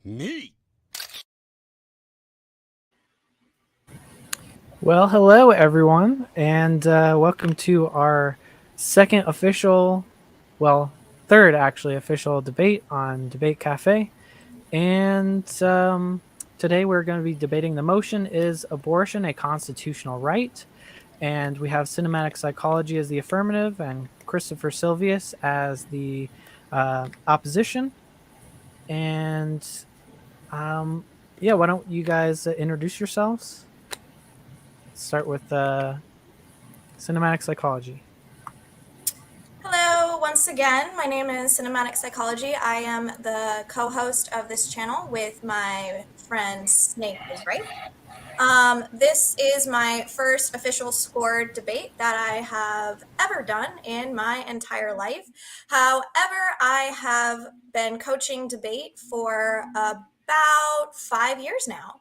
Neat. Well, hello everyone, and welcome to our second official, well, third actually official debate on Debate Cafe. And today we're going to be debating the motion: Is abortion a constitutional right? And we have cinematic psychology as the affirmative, and Christopher Silvius as the opposition. And yeah, why don't you guys introduce yourselves? Start with cinematic psychology. Hello, once again, my name is Cinematic Psychology. I am the co-host of this channel with my friend Snake is Right. This is my first official scored debate that I have ever done in my entire life. However, I have been coaching debate for about 5 years now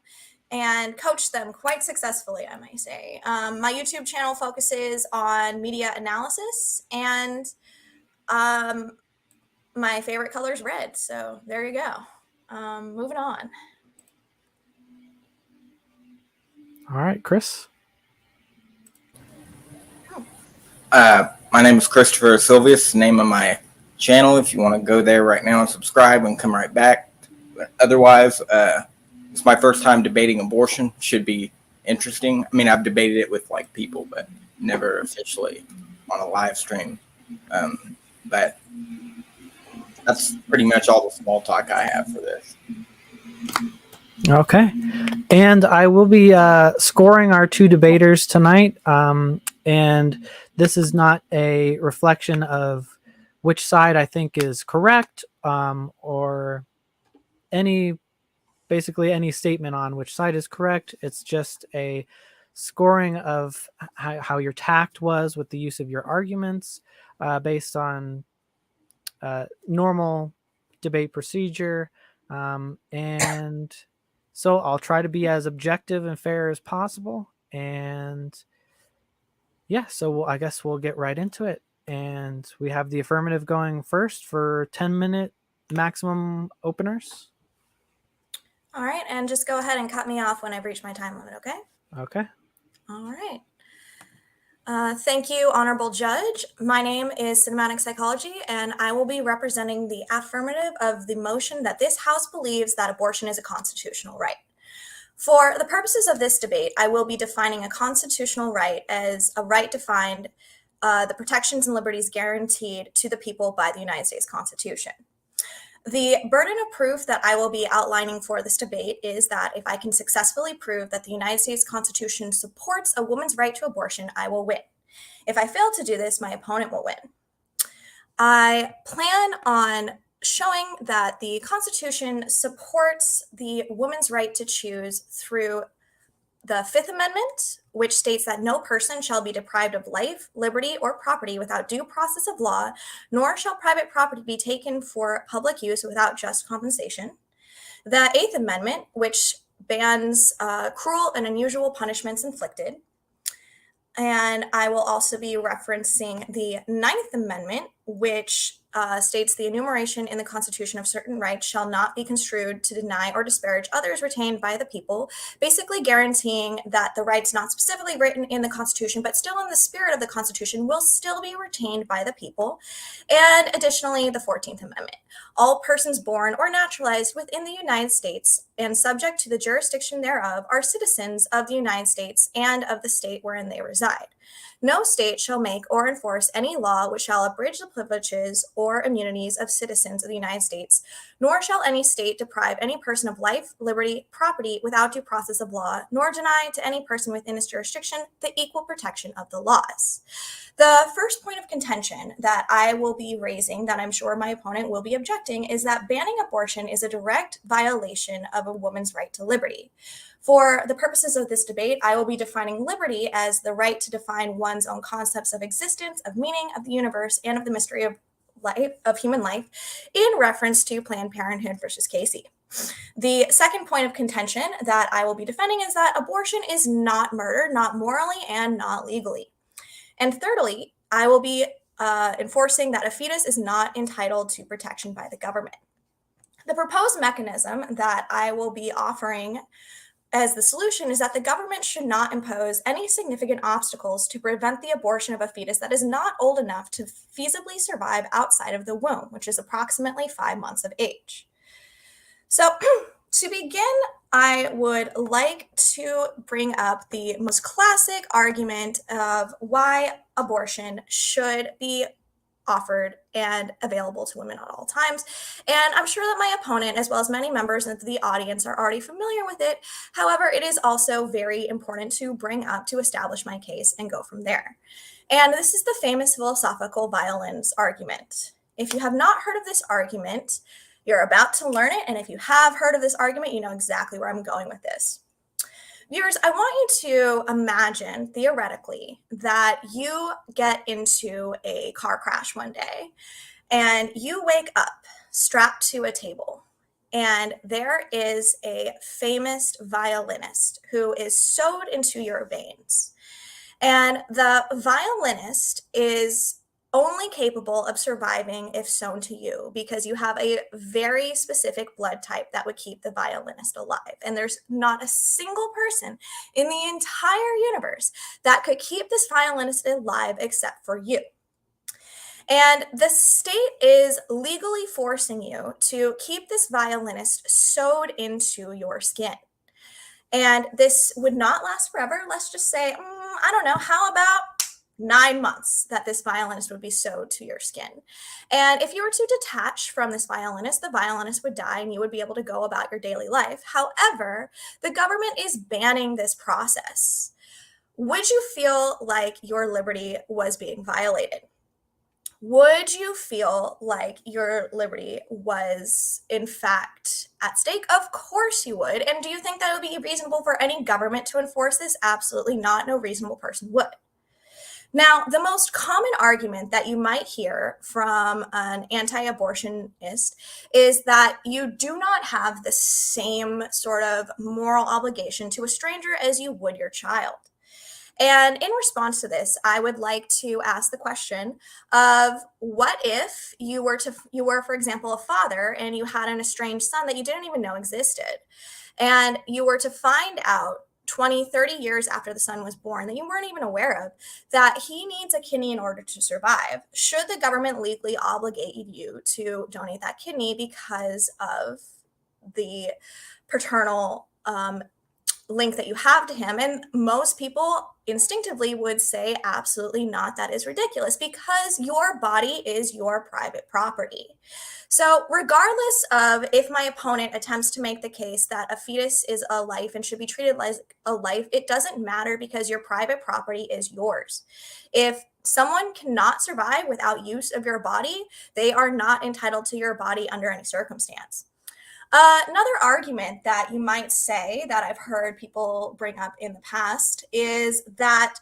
and coached them quite successfully, I might say. My YouTube channel focuses on media analysis, and my favorite color is red, so there you go. Moving on. All right, Chris. My name is Christopher Silvius, name of my channel. If you want to go there right now and subscribe and come right back. But otherwise, it's my first time debating abortion. Should be interesting. I mean, I've debated it with like people, but never officially on a live stream. But that's pretty much all the small talk I have for this. Okay. And I will be scoring our two debaters tonight. And this is not a reflection of which side I think is correct, or basically any statement on which side is correct. It's just a scoring of how your tact was with the use of your arguments, based on normal debate procedure. And so I'll try to be as objective and fair as possible. And yeah, so I guess we'll get right into it. And we have the affirmative going first for 10-minute maximum openers. All right, and just go ahead and cut me off when I've reached my time limit, okay? Okay. All right. Thank you, Honorable Judge. My name is Cinematic Psychology, and I will be representing the affirmative of the motion that this House believes that abortion is a constitutional right. For the purposes of this debate, I will be defining a constitutional right as a right defined the protections and liberties guaranteed to the people by the United States Constitution. The burden of proof that I will be outlining for this debate is that if I can successfully prove that the United States Constitution supports a woman's right to abortion, I will win. If I fail to do this, my opponent will win. I plan on showing that the Constitution supports the woman's right to choose through the Fifth Amendment, which states that no person shall be deprived of life, liberty, or property without due process of law, nor shall private property be taken for public use without just compensation. The Eighth Amendment, which bans cruel and unusual punishments inflicted. And I will also be referencing the Ninth Amendment, which states the enumeration in the Constitution of certain rights shall not be construed to deny or disparage others retained by the people, basically guaranteeing that the rights not specifically written in the Constitution, but still in the spirit of the Constitution, will still be retained by the people. And additionally, the 14th Amendment. All persons born or naturalized within the United States and subject to the jurisdiction thereof are citizens of the United States and of the state wherein they reside. No state shall make or enforce any law which shall abridge the privileges or immunities of citizens of the United States, nor shall any state deprive any person of life, liberty, property without due process of law, nor deny to any person within its jurisdiction the equal protection of the laws. The first point of contention that I will be raising, that I'm sure my opponent will be objecting, is that banning abortion is a direct violation of a woman's right to liberty. For the purposes of this debate, I will be defining liberty as the right to define one's own concepts of existence, of meaning, of the universe, and of the mystery of life, of human life, in reference to Planned Parenthood versus Casey. The second point of contention that I will be defending is that abortion is not murder, not morally, and not legally. And thirdly, I will be enforcing that a fetus is not entitled to protection by the government. The proposed mechanism that I will be offering as the solution is that the government should not impose any significant obstacles to prevent the abortion of a fetus that is not old enough to feasibly survive outside of the womb, which is approximately 5 months of age. So, to begin, I would like to bring up the most classic argument of why abortion should be offered and available to women at all times. And I'm sure that my opponent, as well as many members of the audience, are already familiar with it. However, it is also very important to bring up to establish my case and go from there. And this is the famous philosophical violence argument. If you have not heard of this argument, you're about to learn it. And if you have heard of this argument, you know exactly where I'm going with this. Viewers, I want you to imagine theoretically that you get into a car crash one day and you wake up strapped to a table, and there is a famous violinist who is sewed into your veins. And the violinist is only capable of surviving if sewn to you because you have a very specific blood type that would keep the violinist alive. And there's not a single person in the entire universe that could keep this violinist alive except for you. And the state is legally forcing you to keep this violinist sewed into your skin. And this would not last forever. Let's just say, I don't know, how about 9 months that this violinist would be sewed to your skin. And if you were to detach from this violinist, the violinist would die and you would be able to go about your daily life. However, the government is banning this process. Would you feel like your liberty was being violated? Would you feel like your liberty was, in fact, at stake? Of course you would. And do you think that it would be reasonable for any government to enforce this? Absolutely not. No reasonable person would. Now, the most common argument that you might hear from an anti-abortionist is that you do not have the same sort of moral obligation to a stranger as you would your child. And in response to this, I would like to ask the question of what if you were, for example, a father and you had an estranged son that you didn't even know existed, and you were to find out 20, 30 years after the son was born that you weren't even aware of, that he needs a kidney in order to survive. Should the government legally obligate you to donate that kidney because of the paternal link that you have to him? And most people instinctively would say absolutely not, that is ridiculous, because your body is your private property. So regardless of if my opponent attempts to make the case that a fetus is a life and should be treated like a life, it doesn't matter because your private property is yours. If someone cannot survive without use of your body, they are not entitled to your body under any circumstance. Another argument that you might say that I've heard people bring up in the past is that,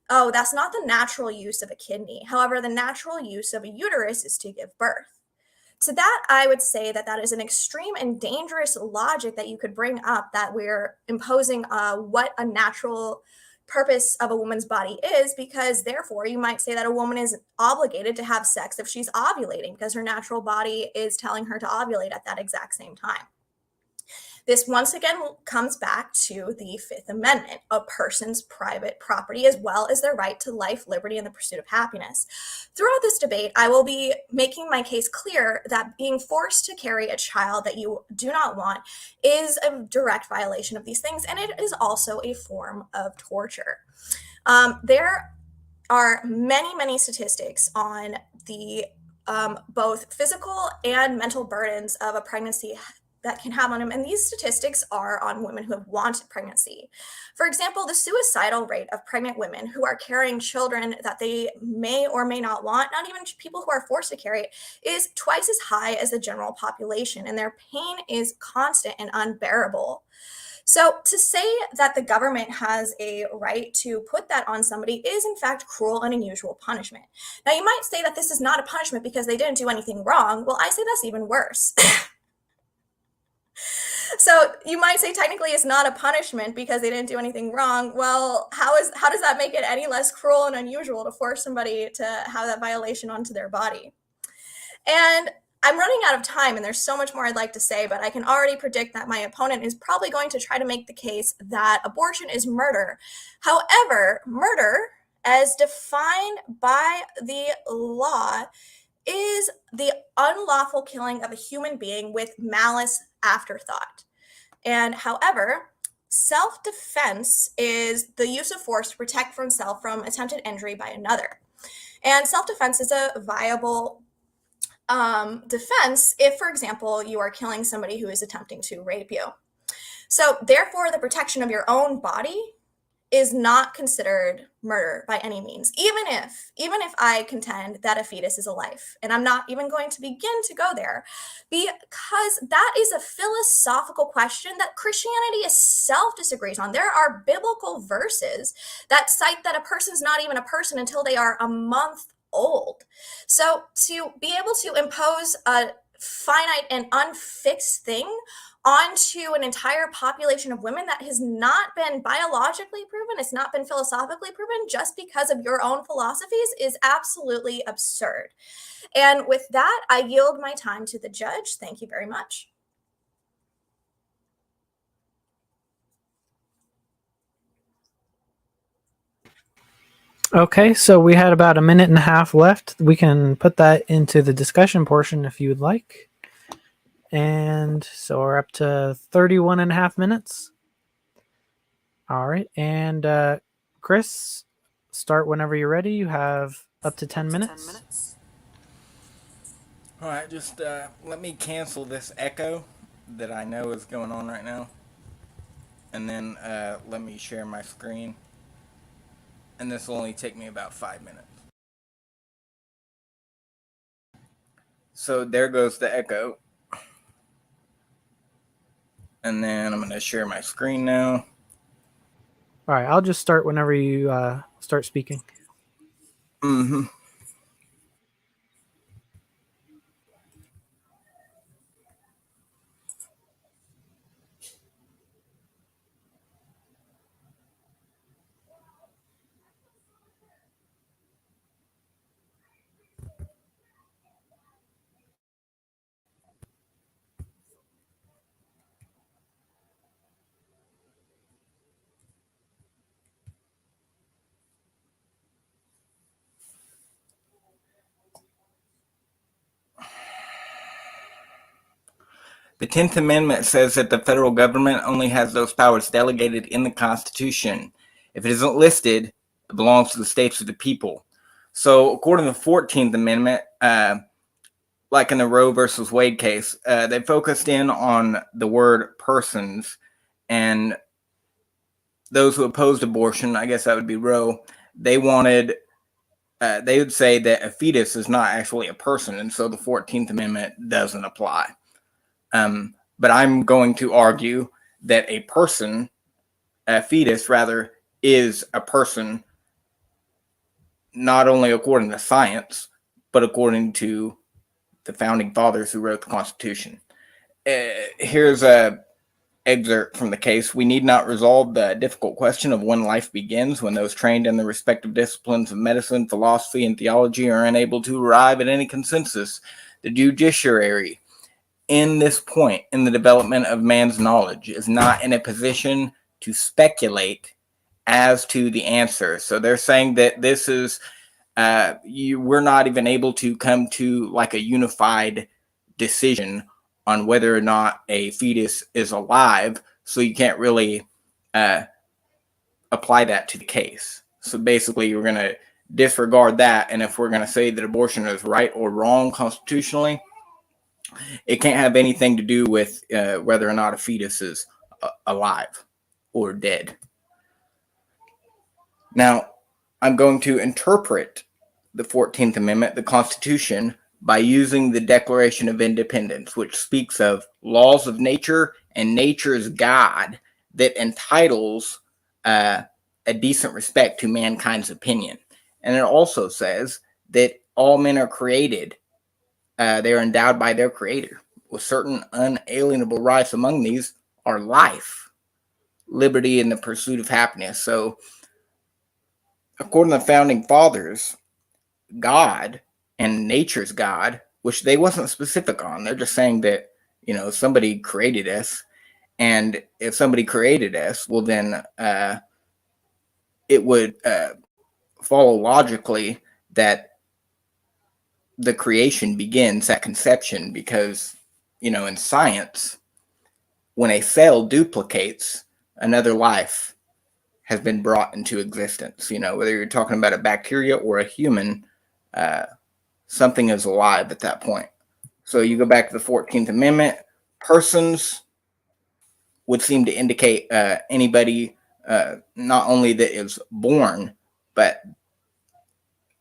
oh, that's not the natural use of a kidney. However, the natural use of a uterus is to give birth. To that, I would say that that is an extreme and dangerous logic that you could bring up, that we're imposing what a natural purpose of a woman's body is, because therefore you might say that a woman is obligated to have sex if she's ovulating because her natural body is telling her to ovulate at that exact same time. This once again comes back to the Fifth Amendment, a person's private property, as well as their right to life, liberty, and the pursuit of happiness. Throughout this debate, I will be making my case clear that being forced to carry a child that you do not want is a direct violation of these things, and it is also a form of torture. There are many, many statistics on the both physical and mental burdens of a pregnancy that can have on them. And these statistics are on women who have wanted pregnancy. For example, the suicidal rate of pregnant women who are carrying children that they may or may not want, not even people who are forced to carry it, is twice as high as the general population. And their pain is constant and unbearable. So to say that the government has a right to put that on somebody is in fact cruel and unusual punishment. Now you might say that this is not a punishment because they didn't do anything wrong. Well, I say that's even worse. So you might say technically it's not a punishment because they didn't do anything wrong. Well, how does that make it any less cruel and unusual to force somebody to have that violation onto their body? And I'm running out of time and there's so much more I'd like to say, but I can already predict that my opponent is probably going to try to make the case that abortion is murder. However, murder, as defined by the law, is the unlawful killing of a human being with malice afterthought. And however, self-defense is the use of force to protect oneself from attempted injury by another. And self-defense is a viable defense if, for example, you are killing somebody who is attempting to rape you. So therefore, the protection of your own body is not considered murder by any means, even if I contend that a fetus is a life. And I'm not even going to begin to go there, because that is a philosophical question that Christianity itself disagrees on. There are biblical verses that cite that a person's not even a person until they are a month old. So to be able to impose a finite and unfixed thing onto an entire population of women that has not been biologically proven, it's not been philosophically proven, just because of your own philosophies, is absolutely absurd. And with that, I yield my time to the judge. Thank you very much. Okay, so we had about a minute and a half left. We can put that into the discussion portion if you would like. And so we're up to 31 and a half minutes. All right, and Chris, start whenever you're ready. You have up to 10 minutes. All right, just let me cancel this echo that I know is going on right now. And then let me share my screen. And this will only take me about 5 minutes. So there goes the echo. And then I'm going to share my screen now. All right, I'll just start whenever you start speaking. Mm-hmm. The 10th Amendment says that the federal government only has those powers delegated in the Constitution. If it isn't listed, it belongs to the states or the people. So according to the 14th Amendment, like in the Roe versus Wade case, they focused in on the word persons, and those who opposed abortion, I guess that would be Roe, they wanted, they would say that a fetus is not actually a person, and so the 14th Amendment doesn't apply. But I'm going to argue that a person, a fetus rather, is a person, not only according to science, but according to the founding fathers who wrote the Constitution. Here's a excerpt from the case. We need not resolve the difficult question of when life begins, when those trained in the respective disciplines of medicine, philosophy, and theology are unable to arrive at any consensus. The judiciary, in this point in the development of man's knowledge, is not in a position to speculate as to the answer. So they're saying that this is, we're not even able to come to like a unified decision on whether or not a fetus is alive. So you can't really apply that to the case. So basically, we're going to disregard that. And if we're going to say that abortion is right or wrong constitutionally, it can't have anything to do with whether or not a fetus is alive or dead. Now, I'm going to interpret the 14th Amendment, the Constitution, by using the Declaration of Independence, which speaks of laws of nature and nature's God that entitles a decent respect to mankind's opinion. And it also says that all men are created, they are endowed by their Creator with certain unalienable rights. Among these are life, liberty, and the pursuit of happiness. So, according to the founding fathers, God and nature's God which they wasn't specific on. They're just saying that, somebody created us. And if somebody created us, well, then it would follow logically that the creation begins at conception because, in science, when a cell duplicates, another life has been brought into existence. Whether you're talking about a bacteria or a human, something is alive at that point. So you go back to the 14th Amendment, persons would seem to indicate anybody not only that is born, but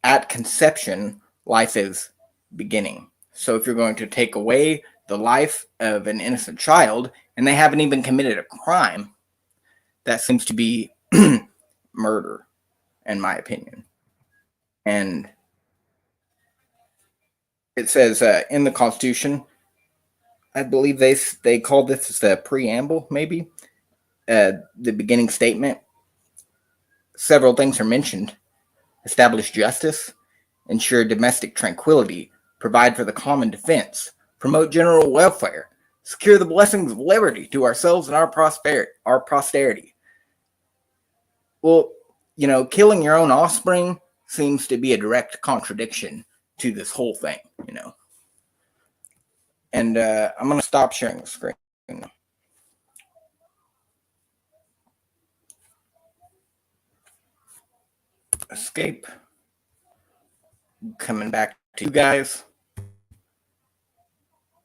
at conception, life is beginning. So if you're going to take away the life of an innocent child and they haven't even committed a crime, that seems to be murder, in my opinion. And it says in the Constitution, I believe they called this the preamble, maybe, the beginning statement. Several things are mentioned: establish justice, ensure domestic tranquility, provide for the common defense, promote general welfare, secure the blessings of liberty to ourselves and our posterity. Well, killing your own offspring seems to be a direct contradiction to this whole thing, And I'm going to stop sharing the screen. Escape. Coming back to you guys.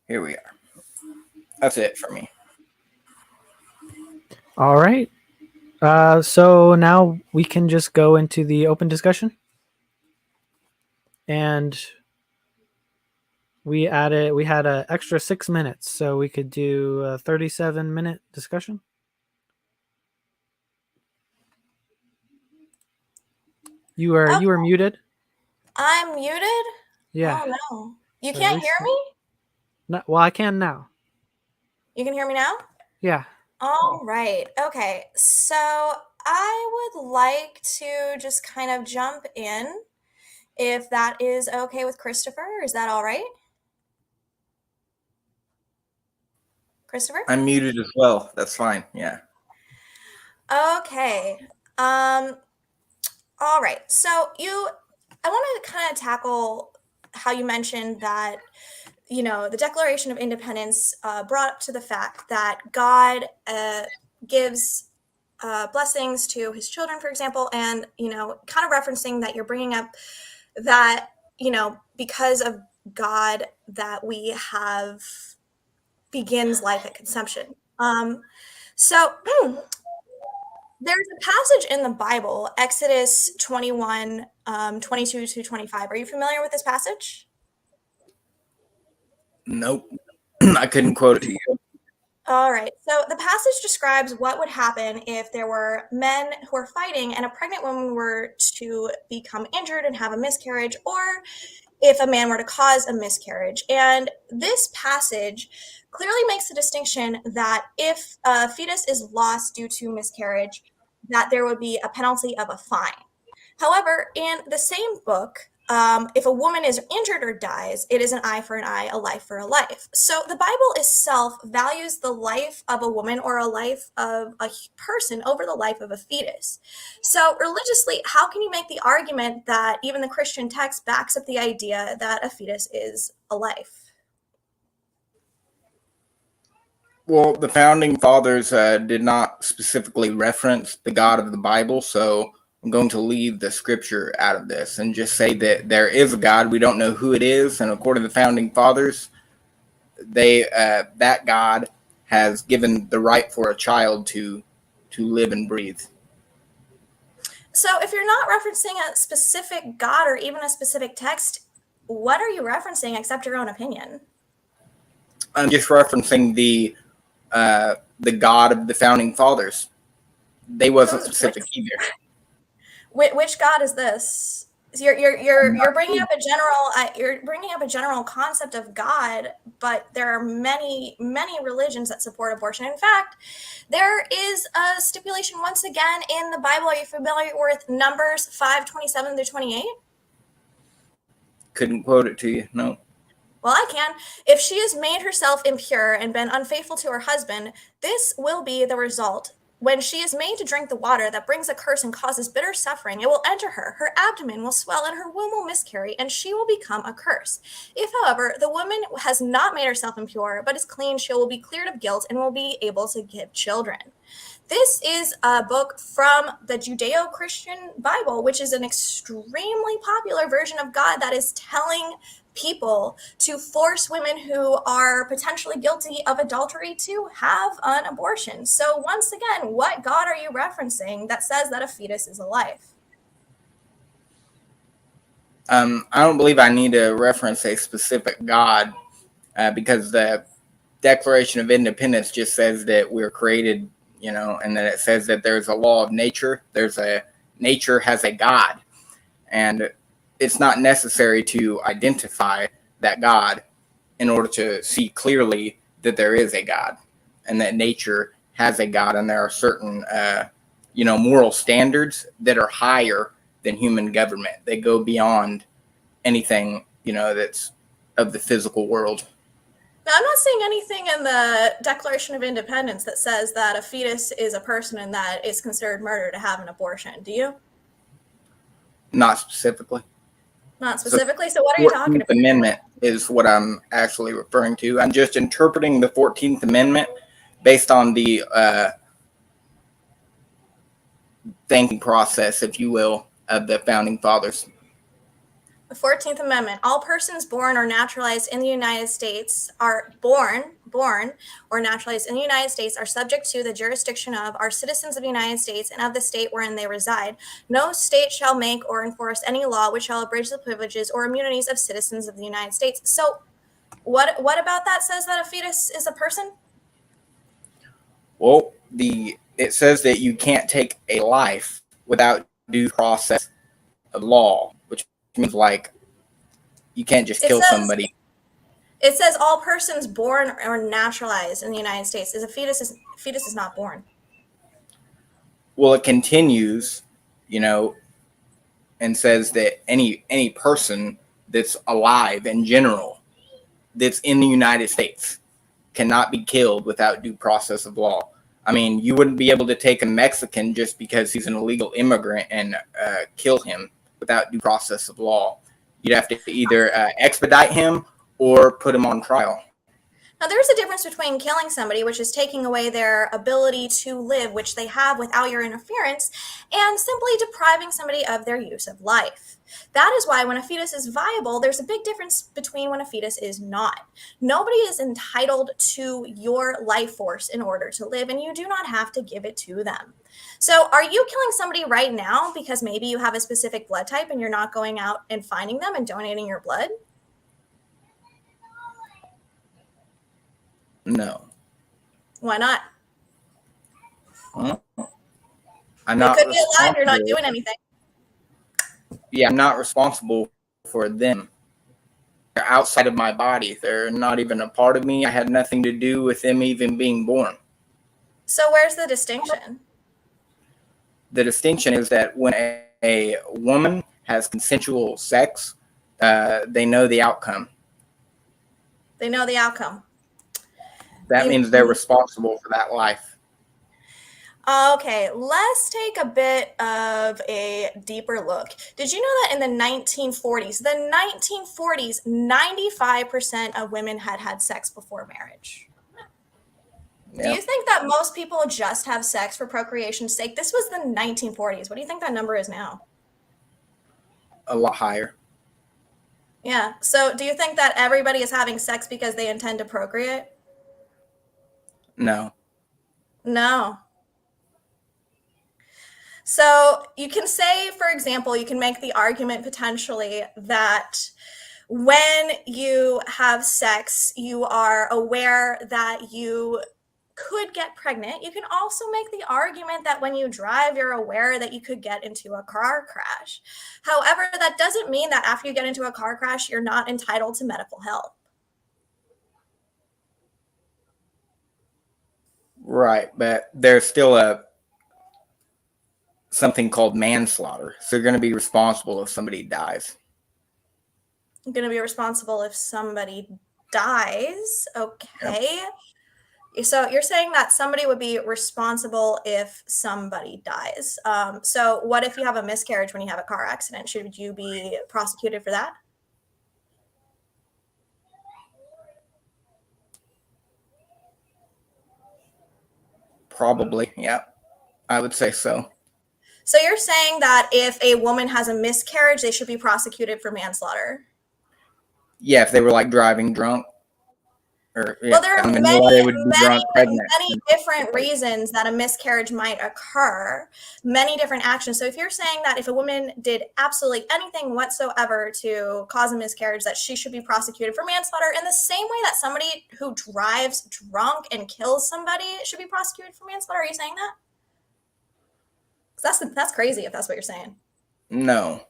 Here we are. That's it for me. All right. So now we can just go into the open discussion. And we had an extra 6 minutes, so we could do a 37-minute discussion. You were muted. I'm muted? Yeah. Oh no. You can't hear me? No, well, I can now. You can hear me now? Yeah. All right. Okay. So I would like to just kind of jump in, if that is okay with Christopher. Is that all right? Christopher? I'm muted as well. That's fine. Yeah. Okay. All right. So I want to kind of tackle how you mentioned that, the Declaration of Independence brought up to the fact that God gives blessings to his children, for example, and, kind of referencing that you're bringing up that, because of God that we have begins life at conception. So there's a passage in the Bible, Exodus 21, 22 to 25. Are you familiar with this passage? Nope. I couldn't quote it to you. All right. So the passage describes what would happen if there were men who were fighting and a pregnant woman were to become injured and have a miscarriage, or if a man were to cause a miscarriage. And this passage clearly makes the distinction that if a fetus is lost due to miscarriage, that there would be a penalty of a fine. However, in the same book, if a woman is injured or dies, it is an eye for an eye, a life for a life. So the Bible itself values the life of a woman or a life of a person over the life of a fetus. So religiously, how can you make the argument that even the Christian text backs up the idea that a fetus is a life? Well, the founding fathers did not specifically reference the God of the Bible, so I'm going to leave the scripture out of this and just say that there is a God. We don't know who it is, and according to the founding fathers, that God has given the right for a child to live and breathe. So if you're not referencing a specific God or even a specific text, what are you referencing except your own opinion? I'm just referencing the God of the founding fathers. They wasn't specific either. Which God is this? You're bringing up a general concept of God, but there are many religions that support abortion. In fact, there is a stipulation once again in the Bible. Are you familiar with Numbers 5:27 through 28? Couldn't quote it to you. No. Well, I can. If she has made herself impure and been unfaithful to her husband, this will be the result. When she is made to drink the water that brings a curse and causes bitter suffering, it will enter her. Her abdomen will swell and her womb will miscarry, and she will become a curse. If, however, the woman has not made herself impure, but is clean, she will be cleared of guilt and will be able to give children. This is a book from the Judeo-Christian Bible, which is an extremely popular version of God that is telling people to force women who are potentially guilty of adultery to have an abortion. So once again, what God are you referencing that says that a fetus is a life? I don't believe I need to reference a specific God because the Declaration of Independence just says that we're created, and that it says that there's a law of nature. Nature has a God, and it's not necessary to identify that God in order to see clearly that there is a God and that nature has a God, and there are certain, moral standards that are higher than human government. They go beyond anything, that's of the physical world. Now, I'm not seeing anything in the Declaration of Independence that says that a fetus is a person and that it's considered murder to have an abortion. Do you? Not specifically. Not specifically? So what are you talking about? The 14th Amendment is what I'm actually referring to. I'm just interpreting the 14th Amendment based on the thinking process, if you will, of the Founding Fathers. The 14th Amendment. All persons born or naturalized in the United States are born or naturalized in the United States are subject to the jurisdiction of, are citizens of the United States and of the state wherein they reside. No state shall make or enforce any law which shall abridge the privileges or immunities of citizens of the United States. So what about that says that a fetus is a person? Well, it says that you can't take a life without due process of law, which means like you can't just kill somebody. It says all persons born or naturalized in the United States. A fetus is not born. Well, it continues, and says that any person that's alive in general that's in the United States cannot be killed without due process of law. I mean, you wouldn't be able to take a Mexican just because he's an illegal immigrant and kill him without due process of law. You'd have to either expedite him or put him on trial. Now, there's a difference between killing somebody, which is taking away their ability to live, which they have without your interference, and simply depriving somebody of their use of life. That is why when a fetus is viable, there's a big difference between when a fetus is not. Nobody is entitled to your life force in order to live, and you do not have to give it to them. So are you killing somebody right now because maybe you have a specific blood type and you're not going out and finding them and donating your blood? No. Why not? Well, I'm not. They could be alive. You're not doing anything. Yeah, I'm not responsible for them. They're outside of my body. They're not even a part of me. I had nothing to do with them even being born. So where's the distinction? The distinction is that when a woman has consensual sex, they know the outcome. They know the outcome. That means they're responsible for that life. Okay, let's take a bit of a deeper look. Did you know that in the 1940s, 95% of women had sex before marriage? Yeah. Do you think that most people just have sex for procreation's sake? This was the 1940s. What do you think that number is now? A lot higher. Yeah. So do you think that everybody is having sex because they intend to procreate? No. So you can say, for example, you can make the argument potentially that when you have sex, you are aware that you could get pregnant. You can also make the argument that when you drive, you're aware that you could get into a car crash. However, that doesn't mean that after you get into a car crash, you're not entitled to medical help. Right, but there's still something called manslaughter. So you're going to be responsible if somebody dies. going to be responsible if somebody dies. Okay. So you're saying that somebody would be responsible if somebody dies. So what if you have a miscarriage when you have a car accident? Should you be prosecuted for that? Probably, yeah. I would say so. So you're saying that if a woman has a miscarriage, they should be prosecuted for manslaughter? Yeah, if they were like driving drunk, or Well, yeah, there are I mean, many, why they would be many, drunk pregnant. many different reasons that a miscarriage might occur, many different actions. So if you're saying that if a woman did absolutely anything whatsoever to cause a miscarriage, that she should be prosecuted for manslaughter in the same way that somebody who drives drunk and kills somebody should be prosecuted for manslaughter, are you saying that? 'Cause that's crazy if that's what you're saying. No,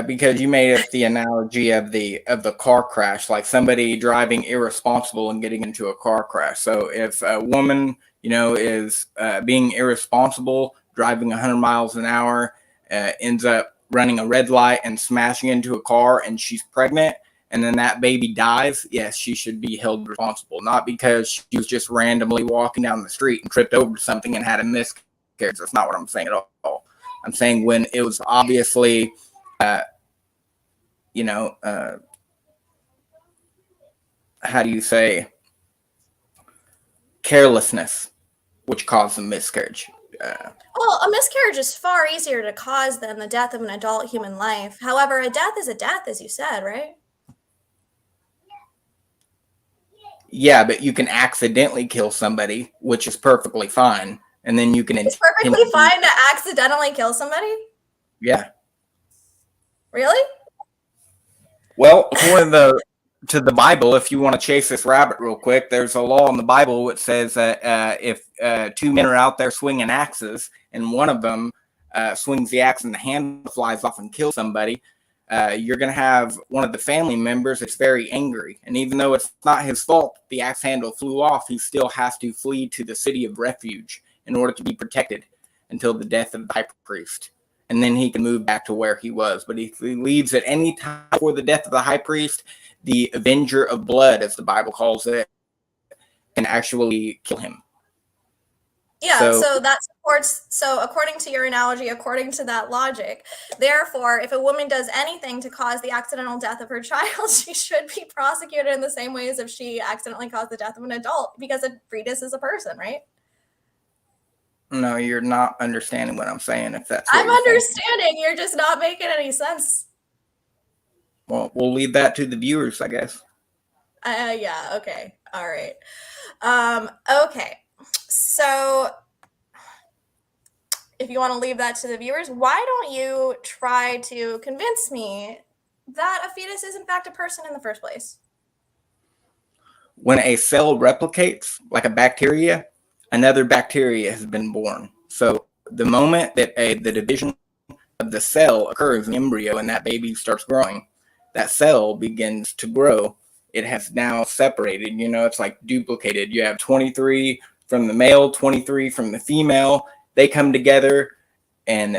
because you made it the analogy of the car crash, like somebody driving irresponsible and getting into a car crash. So if a woman, is being irresponsible, driving 100 miles an hour, ends up running a red light and smashing into a car, and she's pregnant, and then that baby dies, yes, she should be held responsible, not because she was just randomly walking down the street and tripped over something and had a miscarriage. That's not what I'm saying at all. I'm saying when it was obviously, you know, how do you say, carelessness, which caused the miscarriage. Well, a miscarriage is far easier to cause than the death of an adult human life. However, a death is a death, as you said, right? Yeah, but you can accidentally kill somebody, which is perfectly fine, and then you can. It's perfectly fine to accidentally kill somebody? Yeah. Really? Well, according to the Bible, if you want to chase this rabbit real quick, there's a law in the Bible that says that if two men are out there swinging axes and one of them swings the axe and the handle flies off and kills somebody, you're going to have one of the family members that's very angry. And even though it's not his fault the axe handle flew off, he still has to flee to the city of refuge in order to be protected until the death of the high priest. And then he can move back to where he was. But if he leaves at any time before the death of the high priest, the avenger of blood, as the Bible calls it, can actually kill him. Yeah, so that supports, so according to your analogy, according to that logic, therefore, if a woman does anything to cause the accidental death of her child, she should be prosecuted in the same way as if she accidentally caused the death of an adult, because a fetus is a person, right? No, you're not understanding what I'm saying, if that's what I'm understanding. You're just not making any sense. Well, we'll leave that to the viewers, I guess. Yeah, okay. All right. Okay. So if you want to leave that to the viewers, why don't you try to convince me that a fetus is in fact a person in the first place? When a cell replicates, like a bacteria, another bacteria has been born. So the moment that the division of the cell occurs in the embryo and that baby starts growing, that cell begins to grow. It has now separated, it's like duplicated. You have 23 from the male, 23 from the female. They come together, and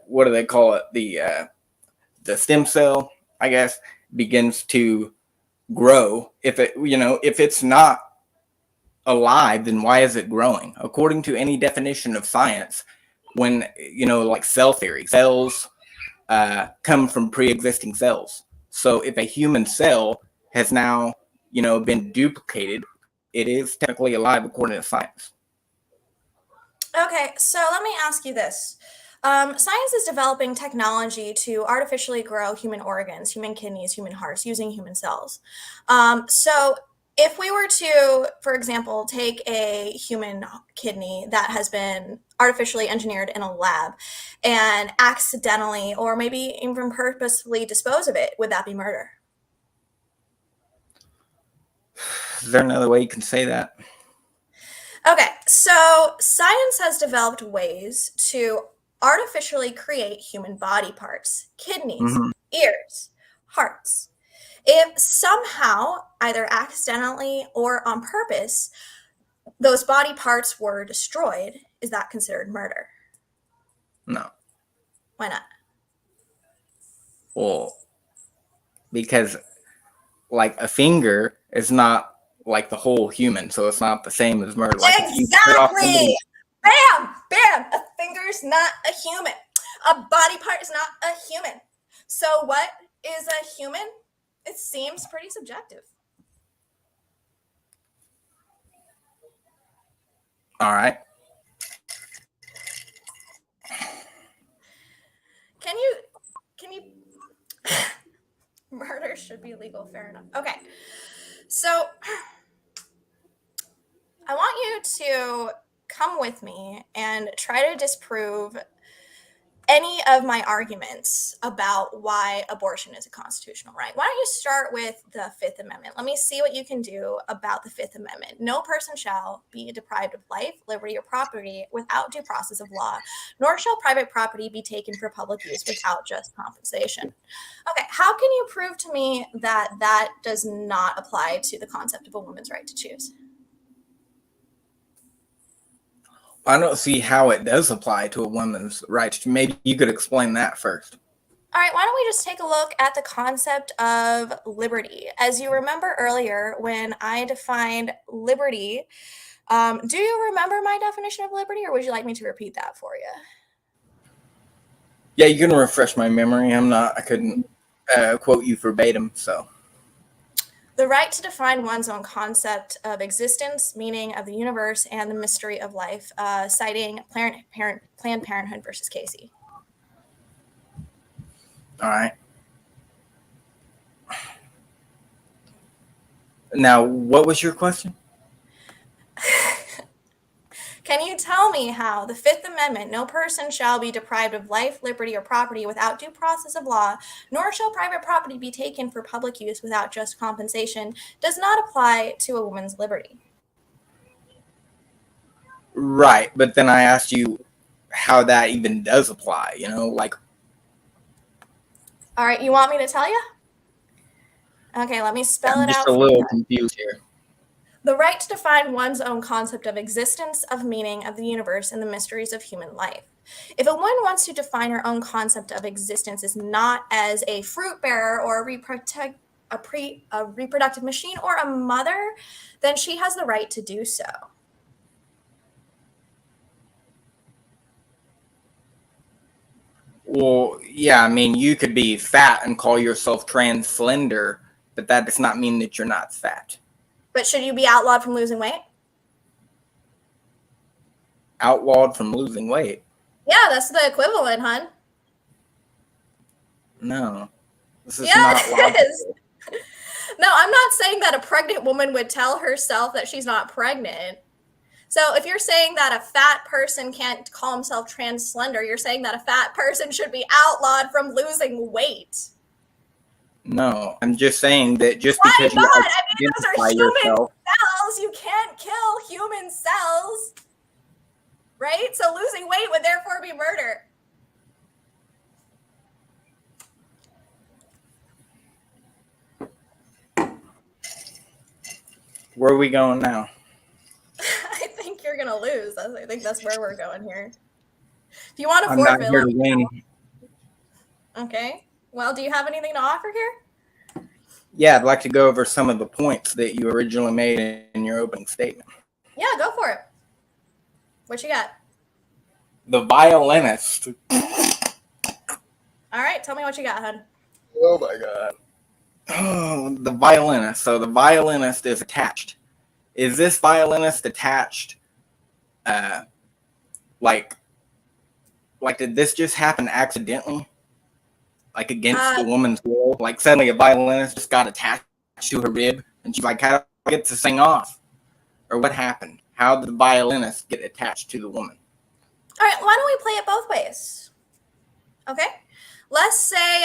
what do they call it? The stem cell, I guess, begins to grow. If it's not alive, then why is it growing? According to any definition of science, when like cell theory, cells come from pre-existing cells. So if a human cell has now been duplicated, it is technically alive according to science. Okay, so let me ask you this. Science is developing technology to artificially grow human organs, human kidneys, human hearts, using human cells. So if we were to, for example, take a human kidney that has been artificially engineered in a lab and accidentally or maybe even purposefully dispose of it, would that be murder? Is there another way you can say that? Okay, so science has developed ways to artificially create human body parts, kidneys, ears, hearts. If somehow, either accidentally or on purpose, those body parts were destroyed, is that considered murder? No. Why not? Well, because like a finger is not like the whole human, so it's not the same as murder. Like if you cut off Exactly. Bam, bam. A finger's not a human. A body part is not a human. So what is a human? It seems pretty subjective. all right. Can you murder should be legal, fair enough. Okay. So I want you to come with me and try to disprove any of my arguments about why abortion is a constitutional right. Why don't you start with the Fifth Amendment? Let me see what you can do about the Fifth Amendment. No person shall be deprived of life, liberty, or property without due process of law, nor shall private property be taken for public use without just compensation. Okay, how can you prove to me that that does not apply to the concept of a woman's right to choose? I don't see how it does apply to a woman's rights. Maybe you could explain that first. All right, why don't we just take a look at the concept of liberty? As you remember earlier, when I defined liberty, do you remember my definition of liberty, or would you like me to repeat that for you? Yeah, you can refresh my memory. I couldn't quote you verbatim, so. The right to define one's own concept of existence, meaning of the universe, and the mystery of life, citing Planned Parenthood versus Casey. All right. Now, what was your question? Can you tell me how the Fifth Amendment, no person shall be deprived of life, liberty, or property without due process of law, nor shall private property be taken for public use without just compensation, does not apply to a woman's liberty? Right, but then I asked you how that even does apply, like. All right, you want me to tell you? Okay, let me spell I'm it just out a for little you. confused here. The right to define one's own concept of existence, of meaning, of the universe, and the mysteries of human life. If a woman wants to define her own concept of existence as not as a fruit bearer or a reproductive machine or a mother, then she has the right to do so. Well, yeah, I mean, you could be fat and call yourself trans slender, but that does not mean that you're not fat. But should you be outlawed from losing weight? Outlawed from losing weight? Yeah, that's the equivalent, hun. No, this is Yeah, not it is. logical. No, I'm not saying that a pregnant woman would tell herself that she's not pregnant. So if you're saying that a fat person can't call himself trans slender, you're saying that a fat person should be outlawed from losing weight. No, I'm just saying that just Why because you not? I mean, those are identify human yourself. cells. You can't kill human cells, right? So losing weight would therefore be murder. Where are we going now? I think you're gonna lose. I think that's where we're going here. If you want to I'm not forfeit, here to win. Okay. Well, do you have anything to offer here? Yeah, I'd like to go over some of the points that you originally made in your opening statement. Yeah, go for it. What you got? The violinist. All right, tell me what you got, hun. Oh my god. Oh, the violinist. So the violinist is attached. Is this violinist attached? Like did this just happen accidentally? Like against the woman's will? Like suddenly a violinist just got attached to her rib and she's like, how do I get this thing off? Or what happened? How did the violinist get attached to the woman? All right, why don't we play it both ways? Okay. Let's say,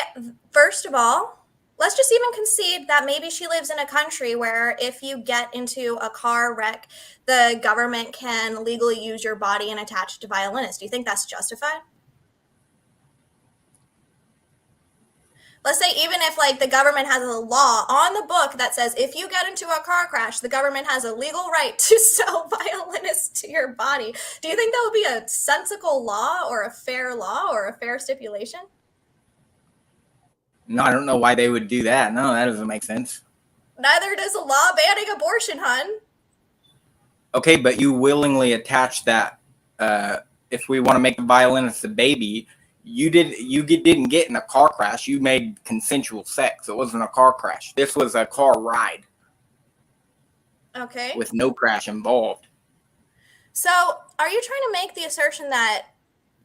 first of all, let's just even concede that maybe she lives in a country where if you get into a car wreck, the government can legally use your body and attach it to violinists. Do you think that's justified? Let's say even if like the government has a law on the book that says if you get into a car crash, the government has a legal right to sell violinists to your body. Do you think that would be a sensible law or a fair law or a fair stipulation? No, I don't know why they would do that. No, that doesn't make sense. Neither does a law banning abortion, hun. Okay, but you willingly attach that. If we want to make the violinist a baby, didn't get in a car crash. You made consensual sex. It wasn't a car crash. This was a car ride. Okay. With no crash involved. So, are you trying to make the assertion that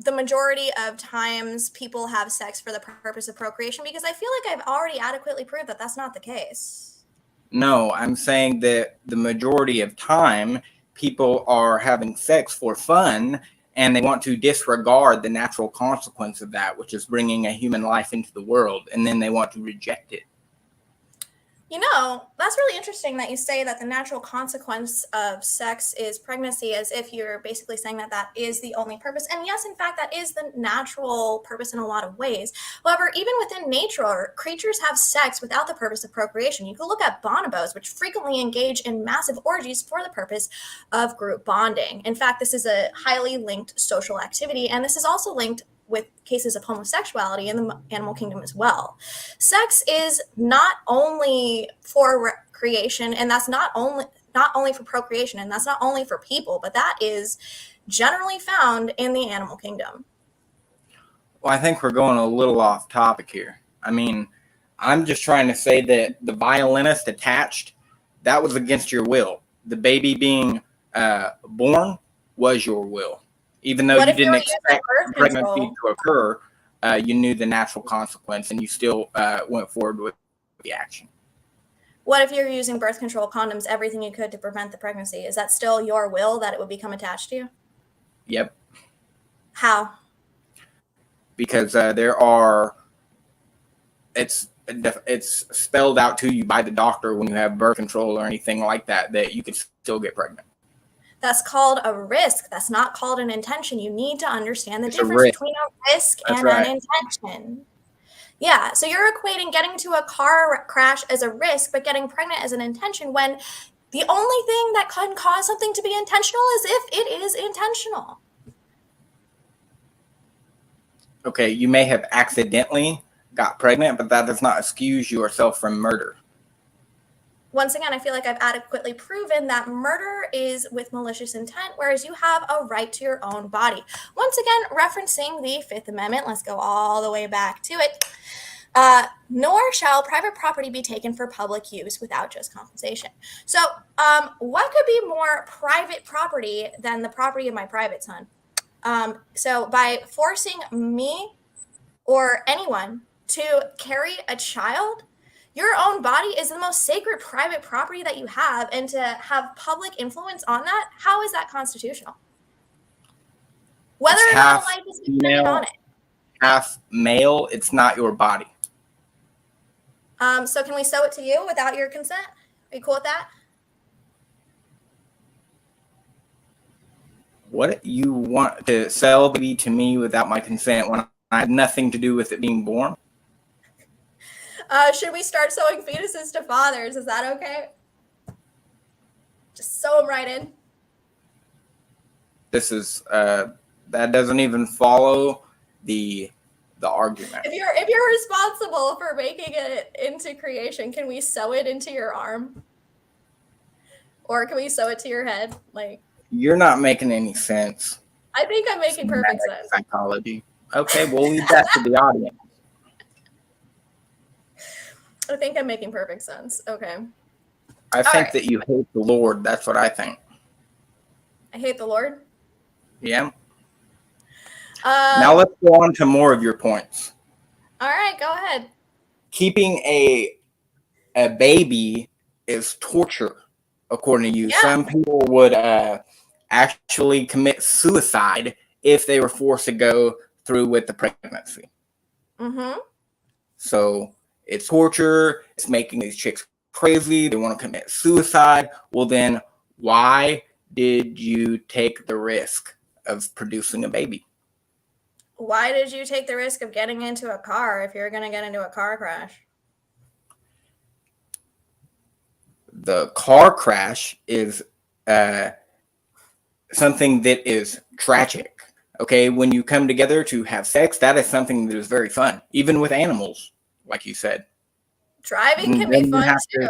the majority of times people have sex for the purpose of procreation? Because I feel like I've already adequately proved that that's not the case. No, I'm saying that the majority of time people are having sex for fun and they want to disregard the natural consequence of that, which is bringing a human life into the world, and then they want to reject it. You know, that's really interesting that you say that the natural consequence of sex is pregnancy, as if you're basically saying that that is the only purpose. And yes, in fact, that is the natural purpose in a lot of ways. However, even within nature, creatures have sex without the purpose of procreation. You can look at bonobos, which frequently engage in massive orgies for the purpose of group bonding. In fact, this is a highly linked social activity, and this is also linked with cases of homosexuality in the animal kingdom as well. Sex is not only for creation, and that's not only for procreation, and that's not only for people, but that is generally found in the animal kingdom. Well, I think we're going a little off topic here. I mean, I'm just trying to say that the violinist attached, that was against your will. The baby being born was your will. Even though you didn't expect pregnancy to occur, you knew the natural consequence, and you still went forward with the action. What if you're using birth control condoms, everything you could to prevent the pregnancy? Is that still your will that it would become attached to you? Yep. How? Because it's spelled out to you by the doctor when you have birth control or anything like that you could still get pregnant. That's called a risk. That's not called an intention. You need to understand the difference between a risk and an intention. Yeah, so you're equating getting into a car crash as a risk, but getting pregnant as an intention, when the only thing that can cause something to be intentional is if it is intentional. Okay, you may have accidentally got pregnant, but that does not excuse yourself from murder. Once again, I feel like I've adequately proven that murder is with malicious intent, whereas you have a right to your own body. Once again, referencing the Fifth Amendment, let's go all the way back to it. Nor shall private property be taken for public use without just compensation. So what could be more private property than the property of my private son? So by forcing me or anyone to carry a child, your own body is the most sacred private property that you have, and to have public influence on that, how is that constitutional? Whether or not life is dependent on it. Half male, it's not your body. So can we sew it to you without your consent? Are you cool with that? What, you want to sell the baby to me without my consent when I have nothing to do with it being born? Should we start sewing fetuses to fathers? Is that okay? Just sew them right in. This is that doesn't even follow the argument. If you're responsible for making it into creation, can we sew it into your arm? Or can we sew it to your head? Like, you're not making any sense. I think I'm making perfect sense. Psychology. Okay, we'll leave that to the audience. I think I'm making perfect sense. Okay. I think that you hate the Lord. That's what I think. I hate the Lord? Yeah. Now let's go on to more of your points. All right, go ahead. Keeping a baby is torture, according to you. Yeah. Some people would actually commit suicide if they were forced to go through with the pregnancy. Mm-hmm. So it's torture. It's making these chicks crazy. They want to commit suicide. Well, then why did you take the risk of producing a baby? Why did you take the risk of getting into a car if you're going to get into a car crash? The car crash is something that is tragic. Okay, when you come together to have sex, that is something that is very fun, even with animals, like you said. Driving can be Then you fun have too. to.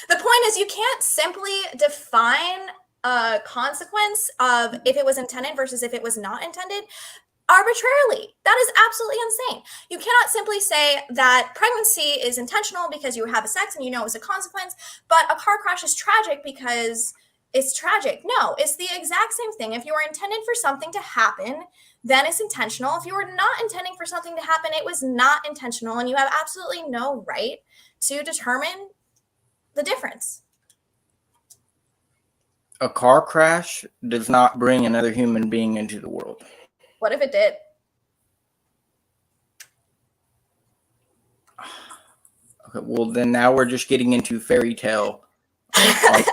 The point is, you can't simply define a consequence of if it was intended versus if it was not intended arbitrarily. That is absolutely insane. You cannot simply say that pregnancy is intentional because you have a sex and you know it was a consequence, but a car crash is tragic because it's tragic. No, it's the exact same thing. If you were intended for something to happen, then it's intentional. If you were not intending for something to happen, it was not intentional, and you have absolutely no right to determine the difference. A car crash does not bring another human being into the world. What if it did? Okay, well, then now we're just getting into fairy tale. Like,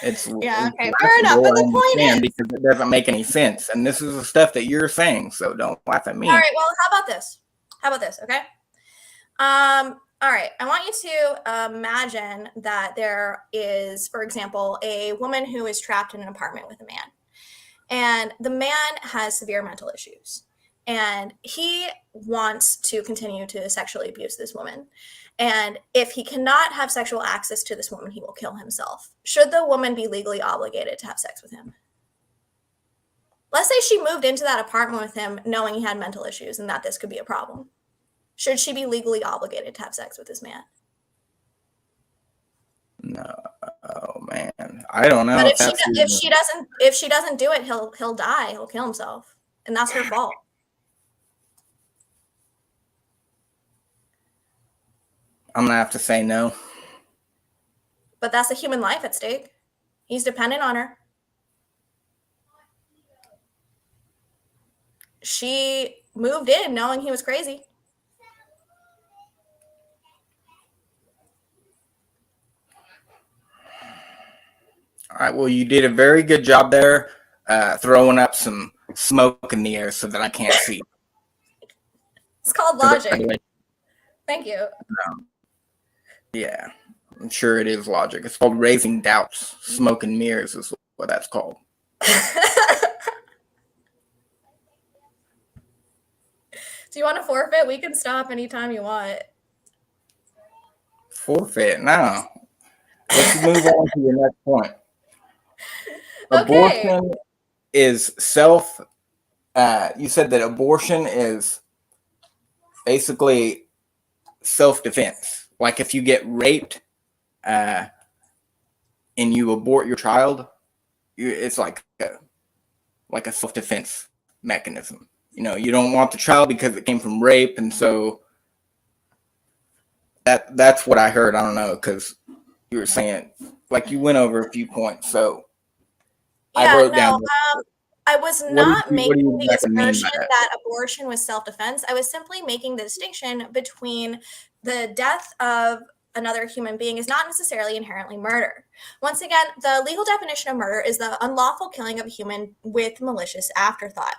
it's Yeah, okay, fair laughable, enough. But I the point understand, is, because it doesn't make any sense. And this is the stuff that you're saying, so don't laugh at me. all right, well, how about this? How about this, okay? All right, I want you to imagine that there is, for example, a woman who is trapped in an apartment with a man. And the man has severe mental issues. And he wants to continue to sexually abuse this woman. And if he cannot have sexual access to this woman, he will kill himself. Should the woman be legally obligated to have sex with him? Let's say she moved into that apartment with him knowing he had mental issues and that this could be a problem. Should she be legally obligated to have sex with this man? No, oh man, I don't know. But if she doesn't do it, he'll die. He'll kill himself, and that's her fault. I'm gonna have to say no. But that's a human life at stake. He's dependent on her. She moved in knowing he was crazy. All right, well, you did a very good job there, throwing up some smoke in the air so that I can't see. It's called logic. Thank you. Yeah, I'm sure it is logic. It's called raising doubts. Smoke and mirrors is what that's called. Do you want to forfeit? We can stop anytime you want. Forfeit? No. Let's move on to your next point. Okay. Abortion is you said that abortion is basically self-defense. Like if you get raped and you abort your child, it's like a self-defense mechanism. You know, you don't want the child because it came from rape, and so that's what I heard. I don't know, because you were saying, like, you went over a few points, so yeah, I wrote down. I was not making the assertion that? that abortion was self-defense. I was simply making the distinction between the death of another human being is not necessarily inherently murder. Once again, the legal definition of murder is the unlawful killing of a human with malicious afterthought.